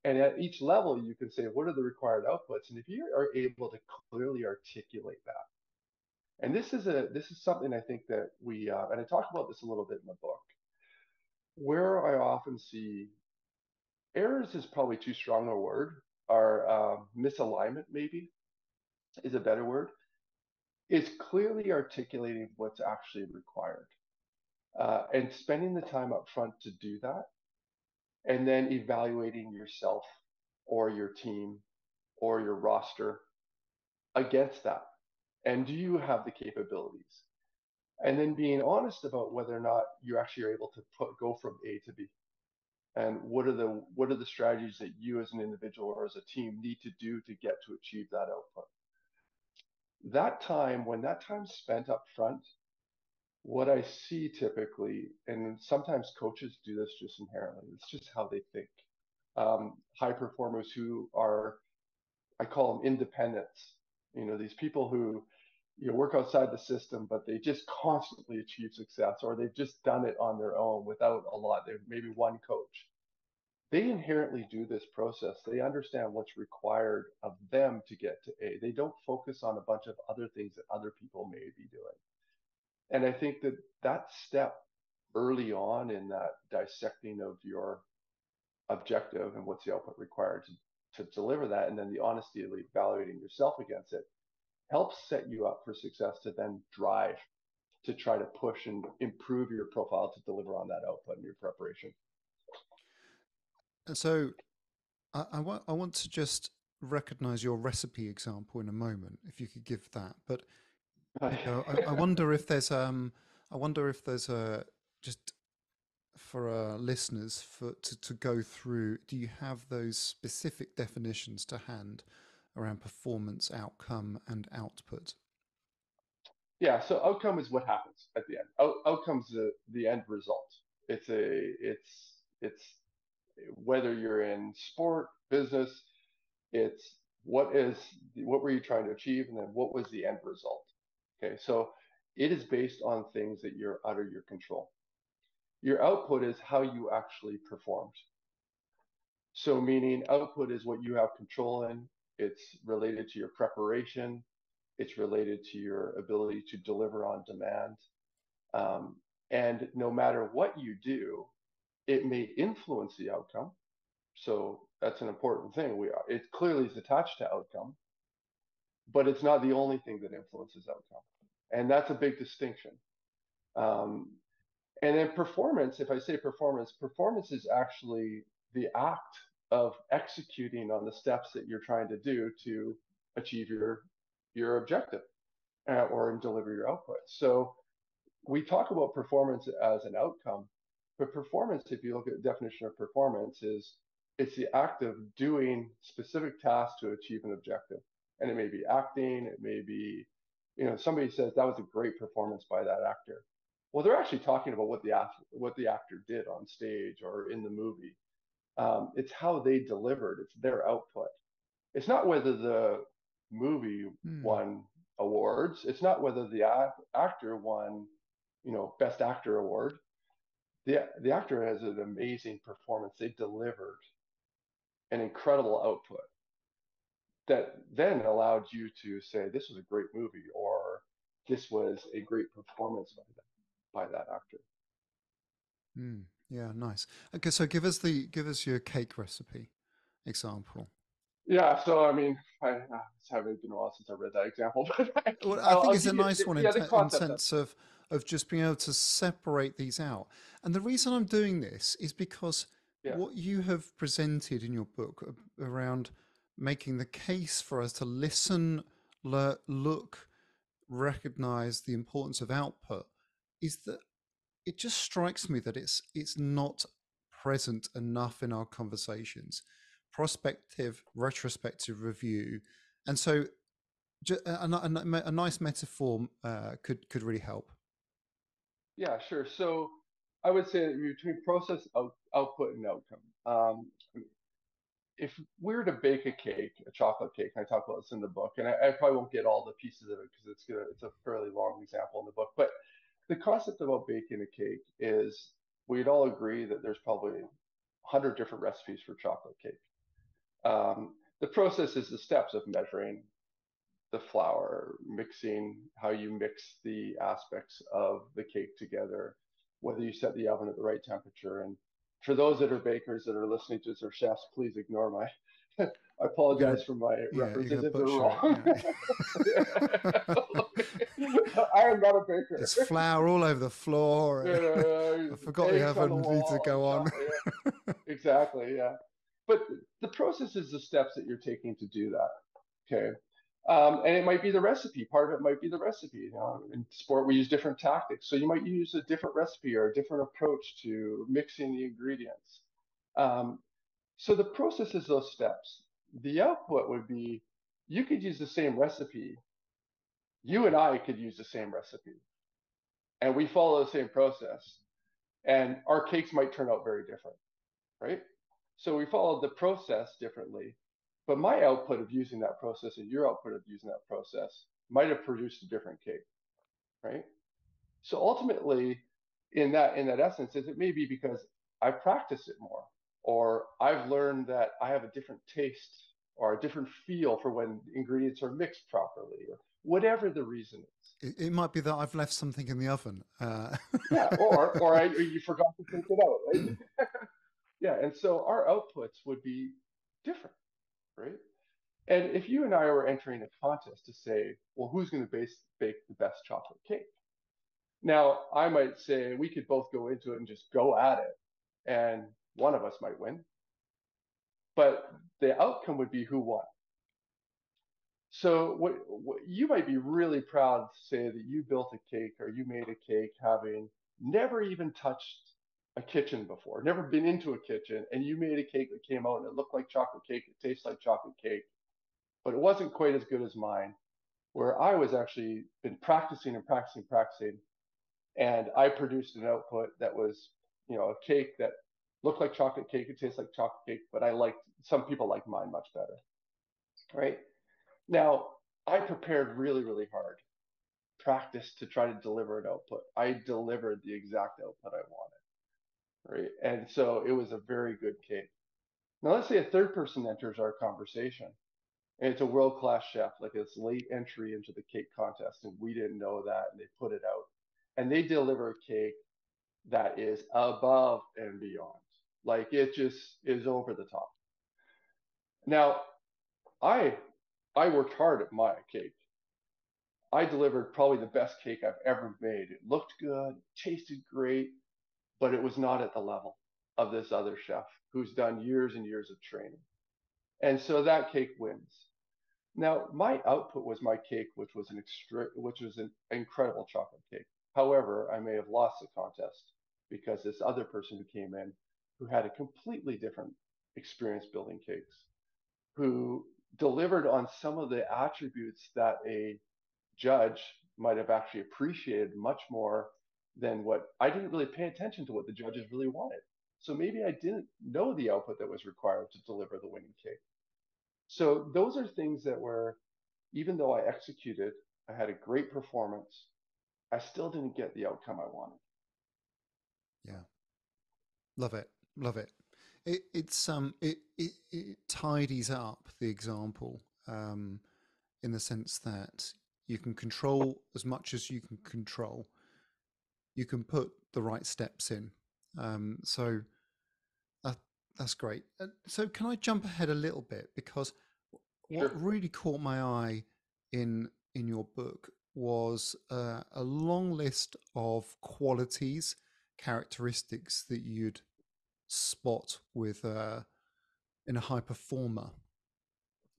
And at each level, you can say, what are the required outputs? And if you are able to clearly articulate that, and this is something I think that and I talk about this a little bit in the book, where I often see errors is probably too strong a word, or misalignment maybe is a better word, is clearly articulating what's actually required and spending the time up front to do that, and then evaluating yourself or your team or your roster against that. And do you have the capabilities? And then being honest about whether or not you actually are able to go from A to B. And what are the strategies that you as an individual or as a team need to do to get to achieve that output? When that time's spent up front, what I see typically, and sometimes coaches do this just inherently, it's just how they think. High performers who are, I call them independents. These people who work outside the system, but they just constantly achieve success, or they've just done it on their own without a lot. They're maybe one coach. They inherently do this process. They understand what's required of them to get to A. They don't focus on a bunch of other things that other people may be doing. And I think that that step early on in that dissecting of your objective and what's the output required to deliver that, and then the honesty of evaluating yourself against it, helps set you up for success to then drive to try to push and improve your profile to deliver on that output in your preparation. And so I want to just recognize your recipe example in a moment, if you could give that. But I wonder if there's a just for our listeners to go through. Do you have those specific definitions to hand around performance, outcome, and output? Yeah, so outcome is what happens at the end. Outcome's the end result. It's whether you're in sport, business, it's what were you trying to achieve, and then what was the end result. Okay, so it is based on things that you're out of your control. Your output is how you actually performed. So meaning output is what you have control in. It's related to your preparation. It's related to your ability to deliver on demand. And no matter what you do, it may influence the outcome. So that's an important thing. It clearly is attached to outcome, but it's not the only thing that influences outcome. And that's a big distinction. Um, and then performance, if I say performance, performance is actually the act of executing on the steps that you're trying to do to achieve your objective or deliver your output. So we talk about performance as an outcome, but performance, if you look at the definition of performance, is it's the act of doing specific tasks to achieve an objective. And it may be acting, it may be, somebody says that was a great performance by that actor. Well, they're actually talking about what the actor did on stage or in the movie. It's how they delivered. It's their output. It's not whether the movie Hmm. won awards. It's not whether the actor won, best actor award. The actor has an amazing performance. They delivered an incredible output. that then allowed you to say this was a great movie or this was a great performance by that actor. Mm, yeah, nice. Okay, so give us your cake recipe example. Yeah, so I mean, it's haven't been a while since I read that example, but Well, I I'll, think I'll it's a give you nice one yeah, the in concept of sense of just being able to separate these out. And the reason I'm doing this is because yeah, what you have presented in your book around making the case for us to listen, look, recognize the importance of output is that it just strikes me that it's not present enough in our conversations. Prospective, retrospective review, and so a nice metaphor could really help. yeah, sure. So I would say that between process, output, and outcome. If we were to bake a cake, a chocolate cake, and I talk about this in the book, and I probably won't get all the pieces of it because it's a fairly long example in the book, but the concept about baking a cake is we'd all agree that there's probably 100 different recipes for chocolate cake. The process is the steps of measuring the flour, mixing, how you mix the aspects of the cake together, whether you set the oven at the right temperature. And for those that are bakers that are listening to this or chefs, please ignore my. I You're gonna, apologize for my yeah, you're references gonna if they're butcher it. wrong. Yeah, I am not a baker. there's flour all over the floor. I forgot the Eggs on the oven needs to wall and go on. chocolate. Yeah, exactly. Yeah. But the process is the steps that you're taking to do that. Okay. And it might be the recipe. Part of it might be the recipe. You know, in sport, we use different tactics. So you might use a different recipe or a different approach to mixing the ingredients. Um, so the process is those steps. The output would be you could use the same recipe. You and I could use the same recipe, and we follow the same process. And our cakes might turn out very different, right? So we followed the process differently, but my output of using that process and your output of using that process might have produced a different cake, right? So ultimately, in that essence, is it may be because I practice it more, or I've learned that I have a different taste or a different feel for when ingredients are mixed properly, or whatever the reason is. It might be that I've left something in the oven. Yeah, or you forgot to take it out, right? Yeah, and so our outputs would be different, right? And if you and I were entering a contest to say, well, who's going to bake the best chocolate cake? Now, I might say we could both go into it and just go at it, and one of us might win, but the outcome would be who won. So what you might be really proud to say that you built a cake or you made a cake having never even touched a kitchen before, never been into a kitchen, and you made a cake that came out and it looked like chocolate cake, it tastes like chocolate cake, but it wasn't quite as good as mine, where I was actually been practicing and practicing, practicing, and I produced an output that was, a cake that looked like chocolate cake, it tastes like chocolate cake, but I liked some people like mine much better, right? Now, I prepared really, really hard, practiced to try to deliver an output. I delivered the exact output I wanted, right? And so it was a very good cake. Now, let's say a third person enters our conversation and it's a world class chef, like it's late entry into the cake contest, and we didn't know that, and they put it out, and they deliver a cake that is above and beyond. Like it just is over the top. Now, I I worked hard at my cake. I delivered probably the best cake I've ever made. It looked good, tasted great, but it was not at the level of this other chef who's done years and years of training. And so that cake wins. Now, my output was my cake, which was an incredible chocolate cake. However, I may have lost the contest because this other person who came in, who had a completely different experience building cakes, who delivered on some of the attributes that a judge might have actually appreciated much more than what I didn't really pay attention to what the judges really wanted. So maybe I didn't know the output that was required to deliver the winning cake. So those are things that were, even though I executed, I had a great performance, I still didn't get the outcome I wanted. Yeah, love it, love it. It tidies up the example um, in the sense that you can control as much as you can control. You can put the right steps in. So that, that's great. So can I jump ahead a little bit, because what Sure. really caught my eye in your book was a long list of qualities, characteristics that you'd spot with in a high performer.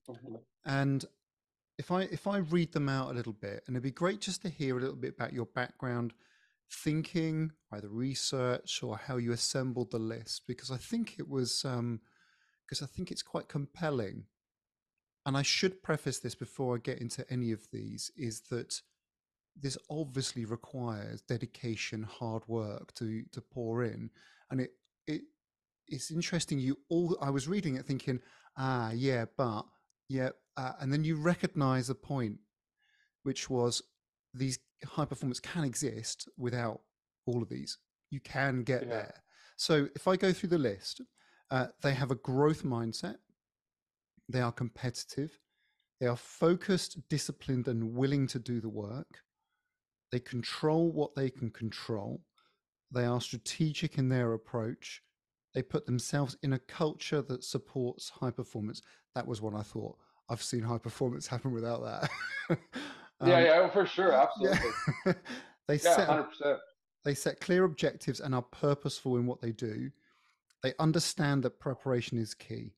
Mhm. And if I read them out a little bit, and it'd be great just to hear a little bit about your background thinking, either research or how you assembled the list, because I think it was because I think it's quite compelling. And I should preface this before I get into any of these, is that this obviously requires dedication, hard work to pour in, and it it's interesting. You all, I was reading it thinking, ah, yeah, but yeah, and then you recognise a point, which was these high performance can exist without all of these. You can get Yeah. there. So if I go through the list, they have a growth mindset. They are competitive. They are focused, disciplined, and willing to do the work. They control what they can control. They are strategic in their approach. They put themselves in a culture that supports high performance. That was what I thought. I've seen high performance happen without that. Yeah, um, yeah, for sure, yeah, absolutely. they Yeah, set 100%. they set clear objectives and are purposeful in what they do. They understand that preparation is key.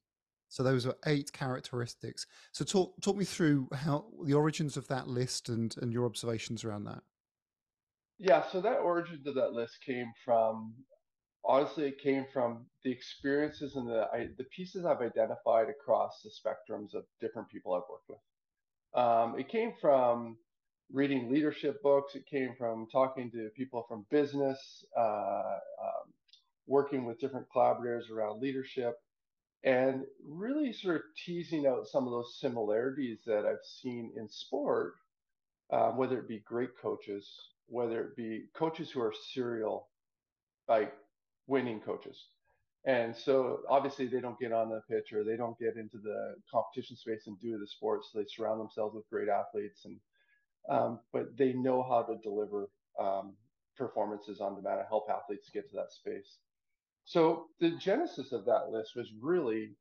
So those are 8 characteristics. So talk me through how the origins of that list and your observations around that. Yeah, so that origin to that list came from, honestly, it came from the experiences and the pieces I've identified across the spectrums of different people I've worked with. It came from reading leadership books. It came from talking to people from business, working with different collaborators around leadership, and really sort of teasing out some of those similarities that I've seen in sport, whether it be great coaches, whether it be coaches who are serial, like winning coaches. And so obviously they don't get on the pitch or they don't get into the competition space and do the sports. They surround themselves with great athletes, and but they know how to deliver um, performances on demand and help athletes get to that space. So the genesis of that list was really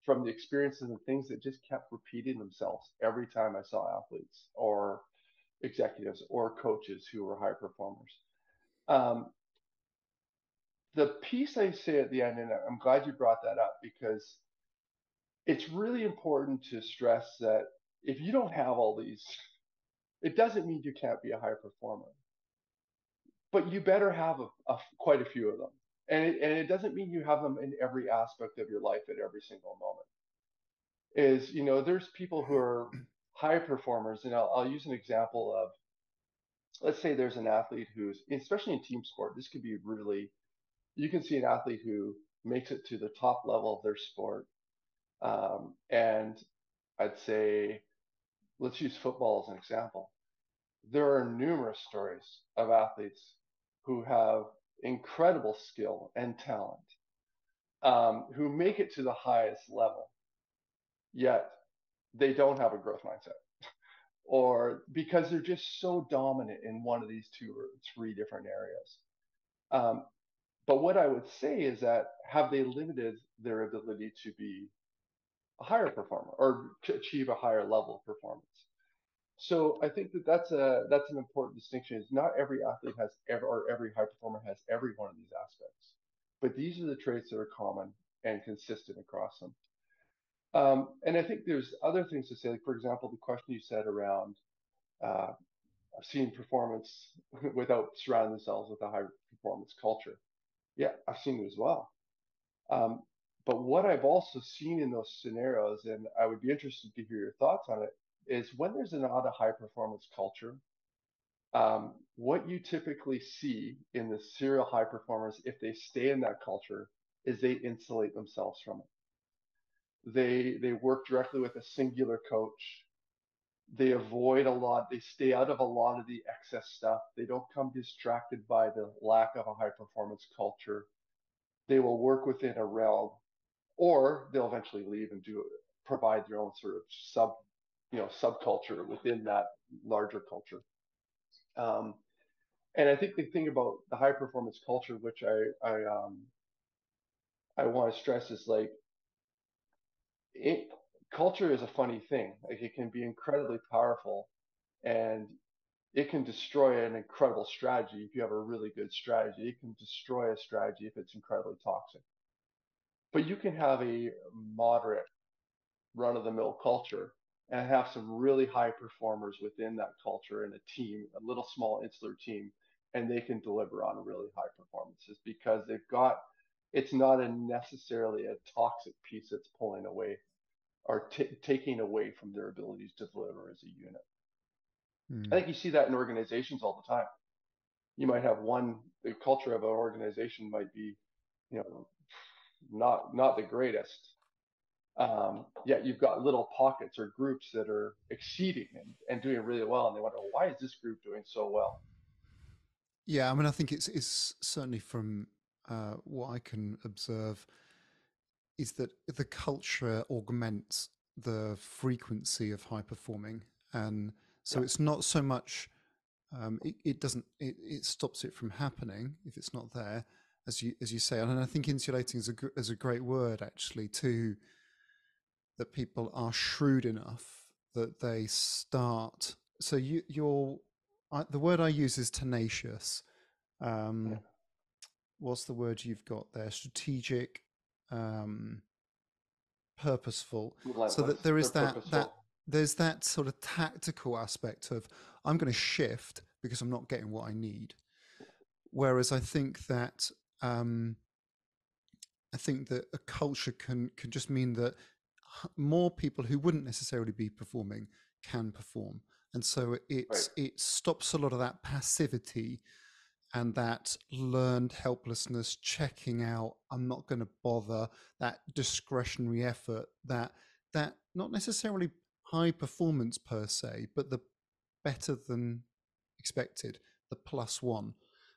from the experiences and things that just kept repeating themselves every time I saw athletes or executives or coaches who were high performers. Um, the piece I say at the end, and I'm glad you brought that up because it's really important to stress that if you don't have all these, it doesn't mean you can't be a high performer, but you better have quite a few of them. And it doesn't mean you have them in every aspect of your life at every single moment. There's people who are high performers, and I'll use an example of, let's say there's an athlete who's, especially in team sport, this could be really, you can see an athlete who makes it to the top level of their sport. And I'd say, let's use football as an example. There are numerous stories of athletes who have incredible skill and talent, who make it to the highest level, yet they don't have a growth mindset, or because they're just so dominant in one of these two or three different areas. Um, but what I would say is that have they limited their ability to be a higher performer or to achieve a higher level of performance? So I think that that's an important distinction. Is not every athlete has ever, or every high performer has every one of these aspects, but these are the traits that are common and consistent across them. And I think there's other things to say, like for example, the question you said around uh, seeing performance without surrounding themselves with a high performance culture. Yeah, I've seen it as well. Um, but what I've also seen in those scenarios, and I would be interested to hear your thoughts on it, is when there's not a high performance culture, what you typically see in the serial high performers, if they stay in that culture, is they insulate themselves from it. They work directly with a singular coach. They avoid a lot. They stay out of a lot of the excess stuff. They don't come distracted by the lack of a high performance culture. They will work within a realm, or they'll eventually leave and do it. provide their own sort of subculture within that larger culture. Um, and I think the thing about the high performance culture, which I want to stress, is like it culture is a funny thing. Like it can be incredibly powerful, and it can destroy an incredible strategy if you have a really good strategy. It can destroy a strategy if it's incredibly toxic. But you can have a moderate run of the mill culture and have some really high performers within that culture in a team, a little small insular team, and they can deliver on really high performances because it's not necessarily a toxic piece that's pulling away or taking away from their abilities to deliver as a unit. I Mm. think you see that in organizations all the time. You might have the culture of an organization might be, you know, not the greatest. Yet you've got little pockets or groups that are exceeding and doing really well, and they wonder, well, why is this group doing so well? Yeah, I mean, I think it's certainly from what I can observe is that the culture augments the frequency of high performing, and so Yeah, it's not so much it doesn't it stops it from happening if it's not there, as you say. And I think insulating is a great word actually too, that people are shrewd enough that they start. So the word I use is tenacious. yeah. Um, what's the word you've got there? Strategic, um, purposeful. So that Relentless. there They're is that purposeful. there's that sort of tactical aspect of I'm going to shift because I'm not getting what I need. Whereas um, I think that a culture can just mean that more people who wouldn't necessarily be performing can perform, and so Right. it stops a lot of that passivity and that learned helplessness, checking out, I'm not going to bother, that discretionary effort, that not necessarily high performance per se, but the better than expected, the plus one.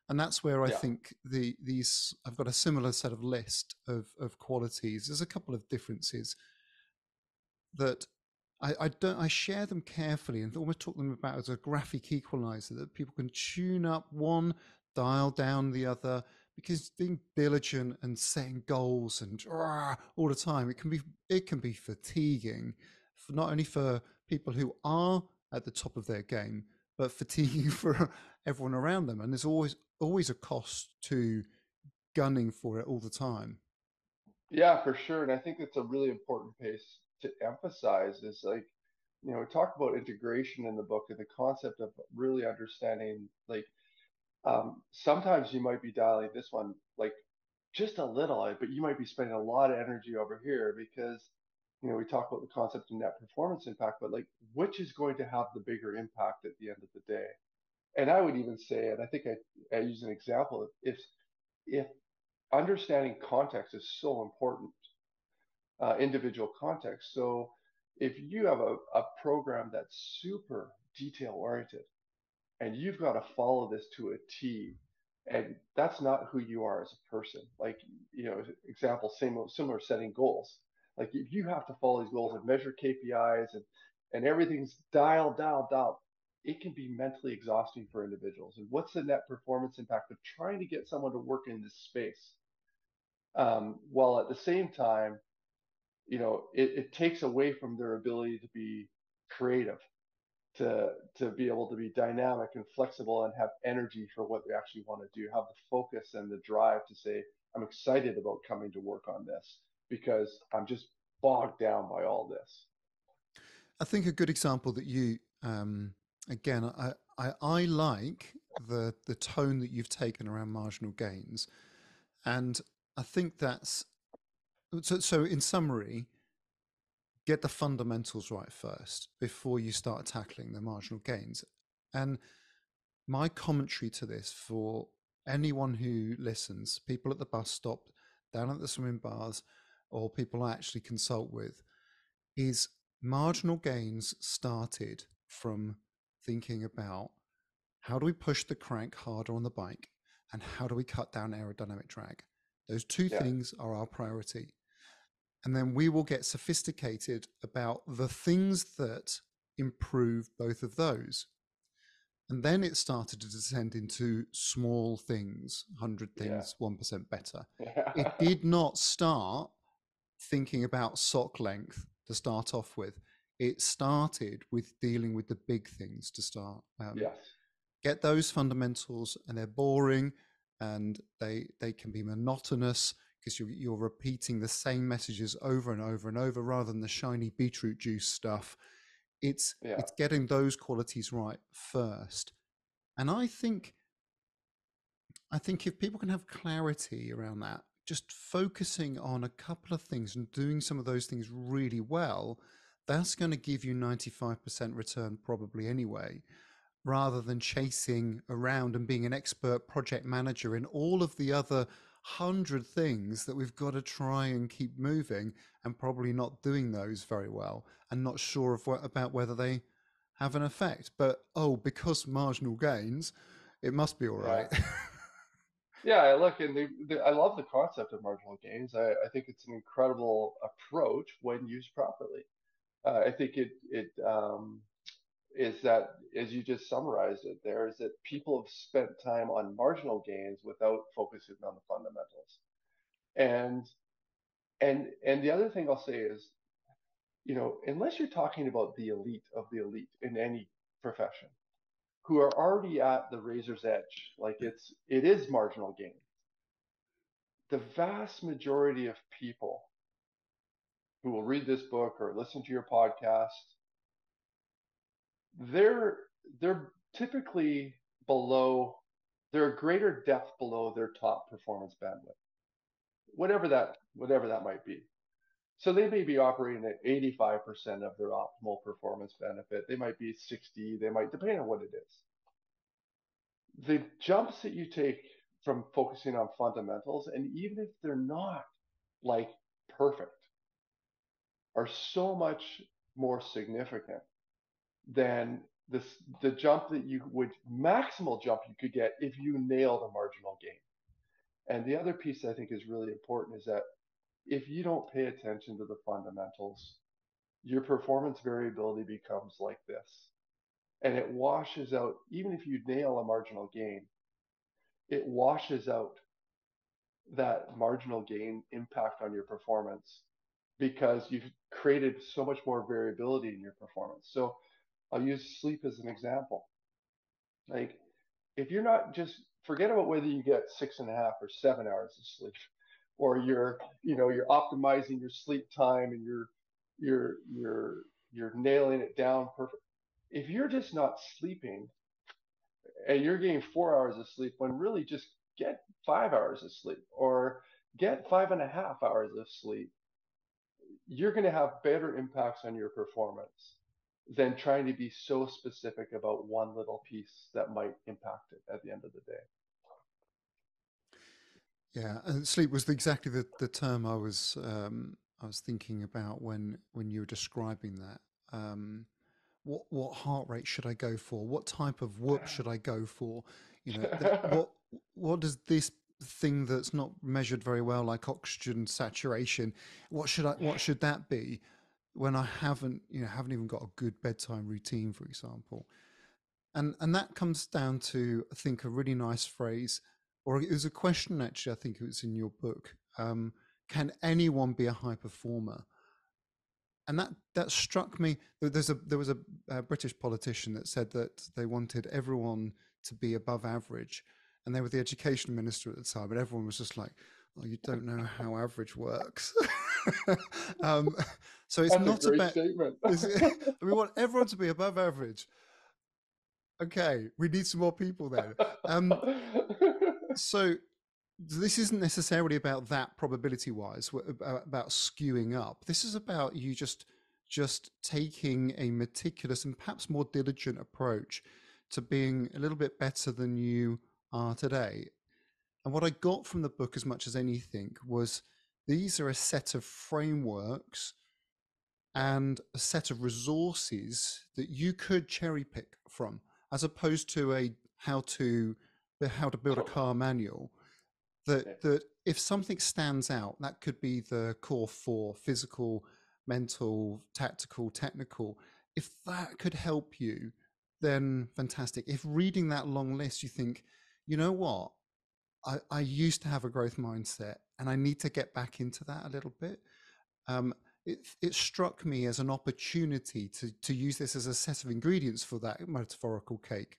And that's where I Yeah. think these I've got a similar set of list of qualities. There's a couple of differences that I don't I share them carefully and almost talk them about as a graphic equalizer that people can tune up one, dial down the other, because being diligent and setting goals and all the time it can be fatiguing, for not only for people who are at the top of their game, but fatiguing for everyone around them. And there's always a cost to gunning for it all the time. Yeah, for sure. And I think it's a really important piece to emphasize is like, we talk about integration in the book and the concept of really understanding like sometimes you might be dialing this one like just a little, but you might be spending a lot of energy over here because, we talk about the concept of net performance impact, but like which is going to have the bigger impact at the end of the day? And I would even say, and I think I use an example, if understanding context is so important, individual context. So if you have a program that's super detail oriented and you've got to follow this to a T, and that's not who you are as a person. Like, example, similar setting goals. Like if you have to follow these goals and measure KPIs and everything's dialed, it can be mentally exhausting for individuals. And what's the net performance impact of trying to get someone to work in this space? While at the same time, it takes away from their ability to be creative, to be able to be dynamic and flexible and have energy for what they actually want to do, have the focus and the drive to say, I'm excited about coming to work on this because I'm just bogged down by all this. I think a good example that again, I like the tone that you've taken around marginal gains, and I think that's so. In summary, get the fundamentals right first before you start tackling the marginal gains. And my commentary to this for anyone who listens, people at the bus stop, down at the swimming bars, or people I actually consult with, is marginal gains started from thinking about how do we push the crank harder on the bike and how do we cut down aerodynamic drag. Those two Yeah. things are our priority. And then we will get sophisticated about the things that improve both of those. And then it started to descend into small things, 100 Yeah. things, 1% better. It Yeah. did not start thinking about sock length to start off with. It started with dealing with the big things to start. Yes. Get those fundamentals, and they're boring, and they can be monotonous because you're repeating the same messages over and over and over rather than the shiny beetroot juice stuff. Yeah. It's getting those qualities right first. And I think if people can have clarity around that, just focusing on a couple of things and doing some of those things really well, that's going to give you 95% return probably anyway, rather than chasing around and being an expert project manager in all of the other 100 things that we've got to try and keep moving, and probably not doing those very well and not sure about whether they have an effect. But oh, because marginal gains, it must be all Yeah. right. Yeah, I look and I love the concept of marginal gains. I think it's an incredible approach when used properly. I think it is that, as you just summarized it, there is that people have spent time on marginal gains without focusing on the fundamentals. And and the other thing I'll say is, unless you're talking about the elite of the elite in any profession, who are already at the razor's edge, like it is marginal gain. The vast majority of people who will read this book or listen to your podcast, they're they're typically below, they're a greater depth below their top performance bandwidth, whatever that might be. So they may be operating at 85% of their optimal performance benefit. They might be 60, they might, depending on what it is. The jumps that you take from focusing on fundamentals, and even if they're not like perfect, are so much more significant than the jump that you would maximal jump you could get if you nailed a marginal gain. And the other piece I think is really important is that if you don't pay attention to the fundamentals, your performance variability becomes like this. And it washes out, even if you nail a marginal gain, it washes out that marginal gain impact on your performance because you've created so much more variability in your performance. So I'll use sleep as an example. Like, if you're not, just forget about whether you get 6.5 or 7 hours of sleep, or you're optimizing your sleep time and you're you're nailing it down perfect. If you're just not sleeping and you're getting 4 hours of sleep when really just get 5 hours of sleep or get 5.5 hours of sleep, you're going to have better impacts on your performance than trying to be so specific about one little piece that might impact it at the end of the day. Yeah, and sleep was exactly the term I was thinking about when you were describing that. What heart rate should I go for? What type of whoop should I go for? What does this thing that's not measured very well, like oxygen saturation, what should that be when I haven't even got a good bedtime routine, for example? And that comes down to, I think, a really nice phrase, or it was a question actually. I think it was in your book. Can anyone be a high performer? And that struck me. There was a British politician that said that they wanted everyone to be above average, and they were the education minister at the time, and everyone was just like, "Oh, you don't know how average works." um, so it's That's a not great about. statement. We want everyone to be above average. Okay, we need some more people then. Um, so this isn't necessarily about that probability wise, about skewing up. This is about you just taking a meticulous and perhaps more diligent approach to being a little bit better than you are today. And what I got from the book as much as anything was these are a set of frameworks Yeah, and a set of resources that you could cherry pick from, as opposed to a how to build a totally. car manual Yeah, that if something stands out, that could be the core four: physical, mental, tactical, technical. If that could help you, then fantastic. If reading that long list, you think, you know what, I used to have a growth mindset and I need to get back into that a little bit. Um, it struck me as an opportunity to use this as a set of ingredients for that metaphorical cake.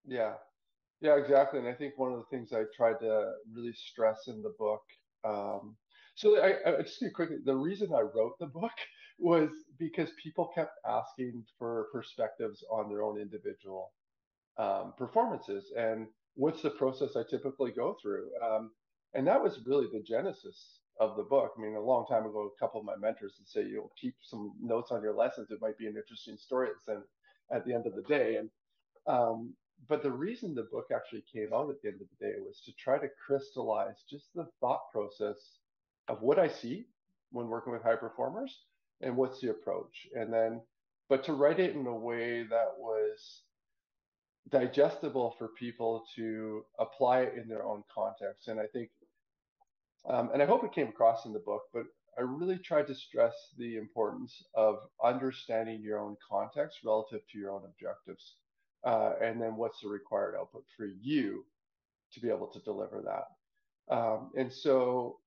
Yeah. Yeah, exactly. And I think one of the things I tried to really stress in the book, um, so I just quickly, the reason I wrote the book was because people kept asking for perspectives on their own individual performances and what's the process I typically go through. And that was really the genesis of the book. I mean, a long time ago, a couple of my mentors would say, you know, keep some notes on your lessons. It might be an interesting story at the end of the day. Um, but the reason the book actually came out at the end of the day was to try to crystallize just the thought process of what I see when working with high performers and what's the approach. And then, but to write it in a way that was digestible for people to apply it in their own context. And I think, and I hope it came across in the book, but I really tried to stress the importance of understanding your own context relative to your own objectives. And then what's the required output for you to be able to deliver that. And so,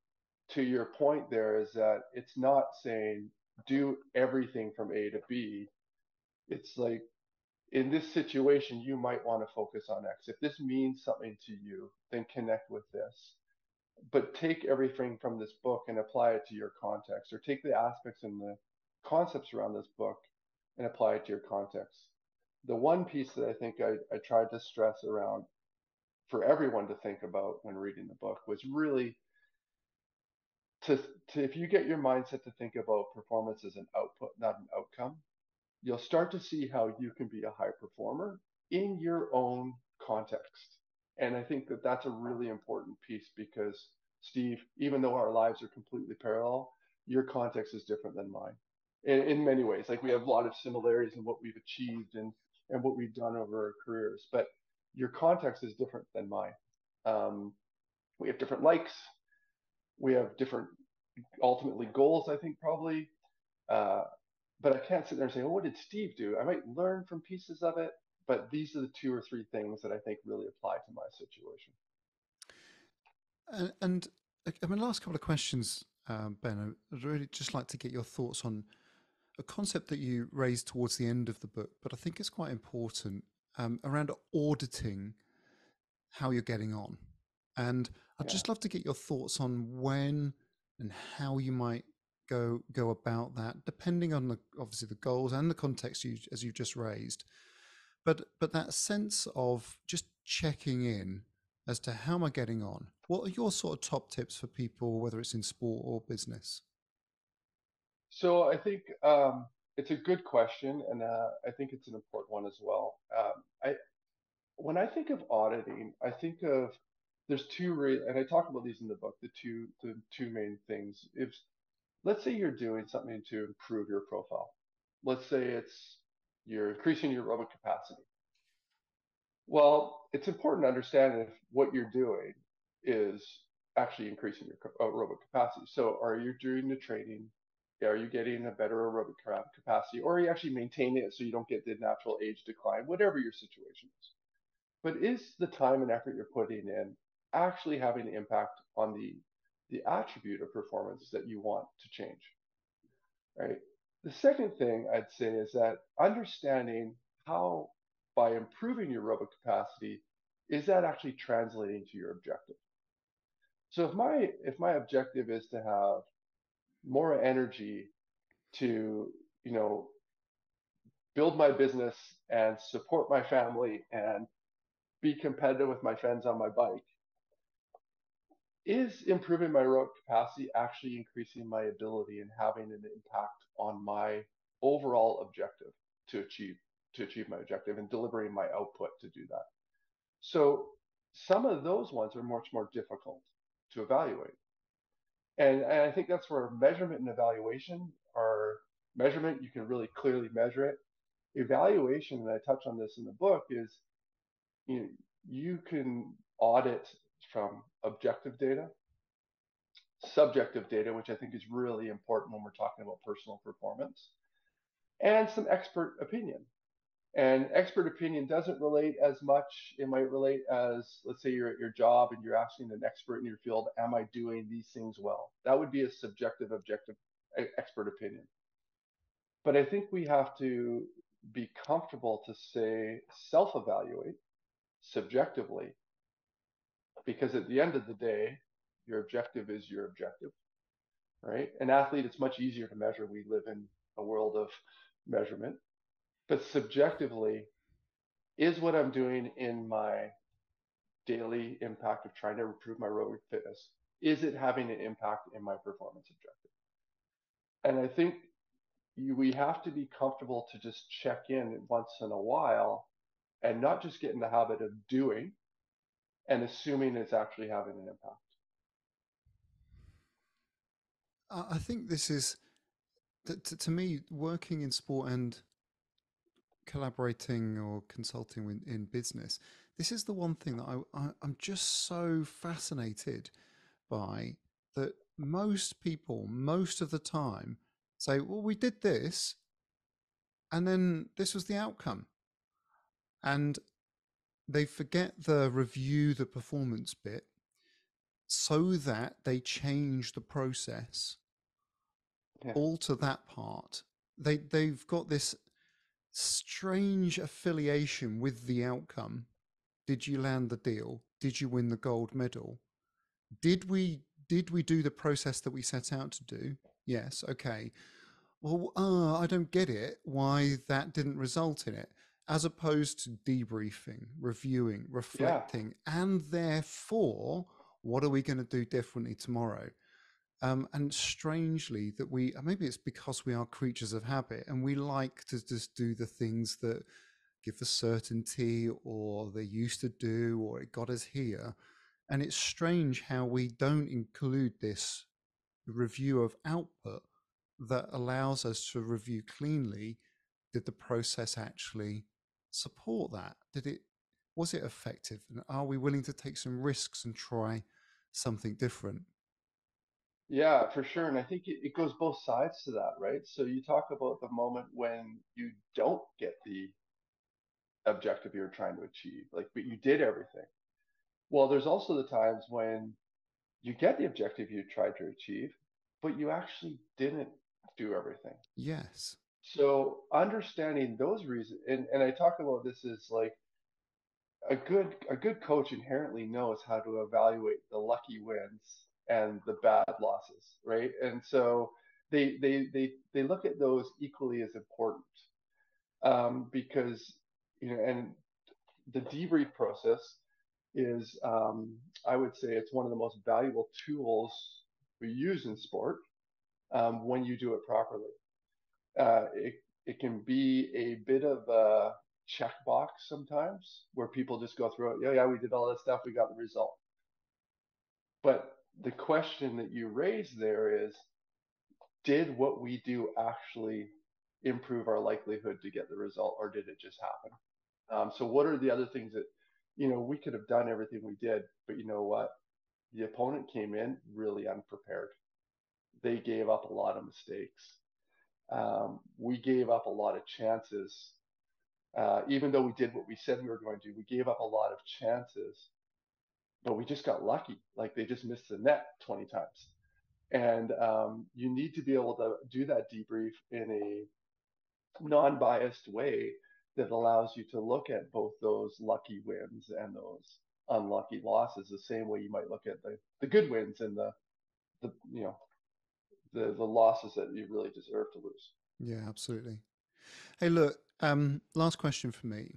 to your point, there is that it's not saying do everything from A to B. It's like in this situation, you might want to focus on X. If this means something to you, then connect with this. But take everything from this book and apply it to your context, or take the aspects and the concepts around this book and apply it to your context. The one piece that I think I tried to stress around for everyone to think about when reading the book was really to, to if you get your mindset to think about performance as an output, not an outcome, you'll start to see how you can be a high performer in your own context. And I think that that's a really important piece because, Steve, even though our lives are completely parallel, your context is different than mine in many ways. Like we have a lot of similarities in what we've achieved and what we've done over our careers, but your context is different than mine. Um, we have different likes, we have different ultimately goals, I think, probably. Uh, but I can't sit there and say, well, what did Steve do? I might learn from pieces of it, but these are the two or three things that I think really apply to my situation. And I mean, last couple of questions, Ben. I'd really just like to get your thoughts on a concept that you raised towards the end of the book, but I think it's quite important around auditing how you're getting on. And I'd Yeah. just love to get your thoughts on when and how you might go about that, depending on the obviously the goals and the context you as you just raised. But that sense of just checking in as to how am I getting on? What are your sort of top tips for people, whether it's in sport or business? So I think it's a good question, and I think it's an important one as well. I when I think of auditing, I think of there's and I talk about these in the book. The two main things. If let's say you're doing something to improve your profile, let's say it's you're increasing your aerobic capacity. Well, it's important to understand if what you're doing is actually increasing your aerobic capacity. So, are you doing the training? Are you getting a better aerobic capacity, or are you actually maintaining it so you don't get the natural age decline, whatever your situation is? But is the time and effort you're putting in actually having an impact on the attribute of performance that you want to change? Right. The second thing I'd say is that understanding how by improving your aerobic capacity, is that actually translating to your objective? So if my objective is to have more energy to, you know, build my business and support my family and be competitive with my friends on my bike, is improving my aerobic capacity actually increasing my ability and having an impact on my overall objective to achieve to achieve my objective and delivering my output to do that? So some of those ones are much more difficult to evaluate. And I think that's where measurement and evaluation are measurement, you can really clearly measure it. Evaluation, and I touch on this in the book, is you, you can audit from objective data subjective data, which I think is really important when we're talking about personal performance, and some expert opinion. And expert opinion doesn't relate as much. It might relate as, let's say you're at your job and you're asking an expert in your field, am I doing these things well? That would be a subjective, objective expert opinion. But I think we have to be comfortable to say self evaluate subjectively, because at the end of the day, your objective is your objective, right? An athlete, it's much easier to measure. We live in a world of measurement. But subjectively, is what I'm doing in my daily impact of trying to improve my road fitness, is it having an impact in my performance objective? And I think we have to be comfortable to just check in once in a while and not just get in the habit of doing and assuming it's actually having an impact. I think this is, to me, working in sport and collaborating or consulting in business, this is the one thing that I'm just so fascinated by, that most people, most of the time, say, well, we did this and then this was the outcome. And they forget the review the performance bit so that they change the process, Yeah. alter that part. They've got this strange affiliation with the outcome. Did you land the deal? Did you win the gold medal? Did we do the process that we set out to do? Yes. Okay. Well, I don't get it. Why that didn't result in it, as opposed to debriefing, reviewing, Yeah. reflecting, and therefore, what are we going to do differently tomorrow? And strangely, that we, maybe it's because we are creatures of habit and we like to just do the things that give the certainty, or they used to do, or it got us here. And it's strange how we don't include this review of output that allows us to review cleanly. Did the process actually support that? Was it effective? And are we willing to take some risks and try something different? Yeah, for sure. And I think it goes both sides to that, right? So you talk about the moment when you don't get the objective you're trying to achieve, like, but you did everything. Well, there's also the times when you get the objective you tried to achieve, but you actually didn't do everything. Yes. So understanding those reasons, and I talk about this as like a good coach inherently knows how to evaluate the lucky wins and the bad losses, right? And so they look at those equally as important, because and the debrief process is, I would say, it's one of the most valuable tools we use in sport, when you do it properly. It can be a bit of a checkbox sometimes where people just go through it. Yeah, yeah, we did all this stuff, we got the result. But the question that you raise there is, did what we do actually improve our likelihood to get the result, or did it just happen? So what are the other things that, we could have done everything we did, but you know what? The opponent came in really unprepared. They gave up a lot of mistakes. We gave up a lot of chances. Even though we did what we said we were going to do, we gave up a lot of chances, but we just got lucky. Like, they just missed the net 20 times. And you need to be able to do that debrief in a non-biased way that allows you to look at both those lucky wins and those unlucky losses the same way you might look at the good wins and the the losses that you really deserve to lose. Yeah, absolutely. Hey, look, last question for me.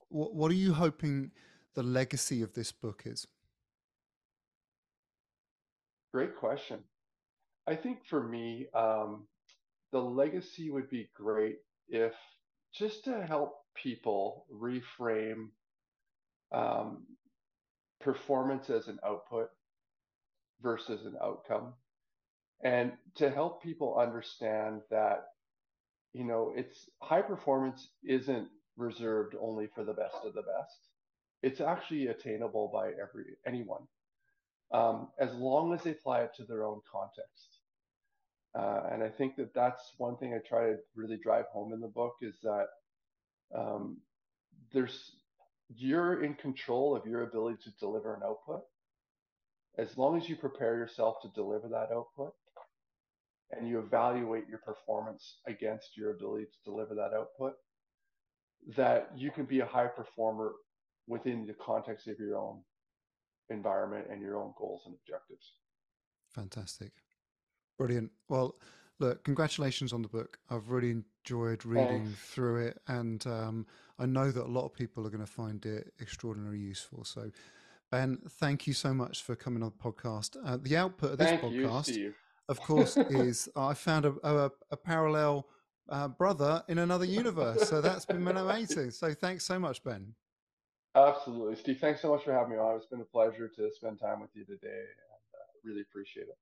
What are you hoping the legacy of this book is? Great question. I think for me, the legacy would be great if, just to help people reframe, um, performance as an output versus an outcome, and to help people understand that, it's high performance isn't reserved only for the best of the best. It's actually attainable by anyone. as long as they apply it to their own context. And I think that that's one thing I try to really drive home in the book is that um, there's you're in control of your ability to deliver an output as long as you prepare yourself to deliver that output and you evaluate your performance against your ability to deliver that output, that you can be a high performer within the context of your own environment and your own goals and objectives. Fantastic. Brilliant. Well, look, congratulations on the book. I've really enjoyed Thanks. reading through it, and I know that a lot of people are going to find it extraordinarily useful. So, Ben, thank you so much for coming on the podcast. The output of this Thank you, podcast, Steve. of course, is I found a parallel brother in another universe. So that's been amazing. So thanks so much, Ben. Absolutely. Steve, thanks so much for having me on. It's been a pleasure to spend time with you today and really appreciate it.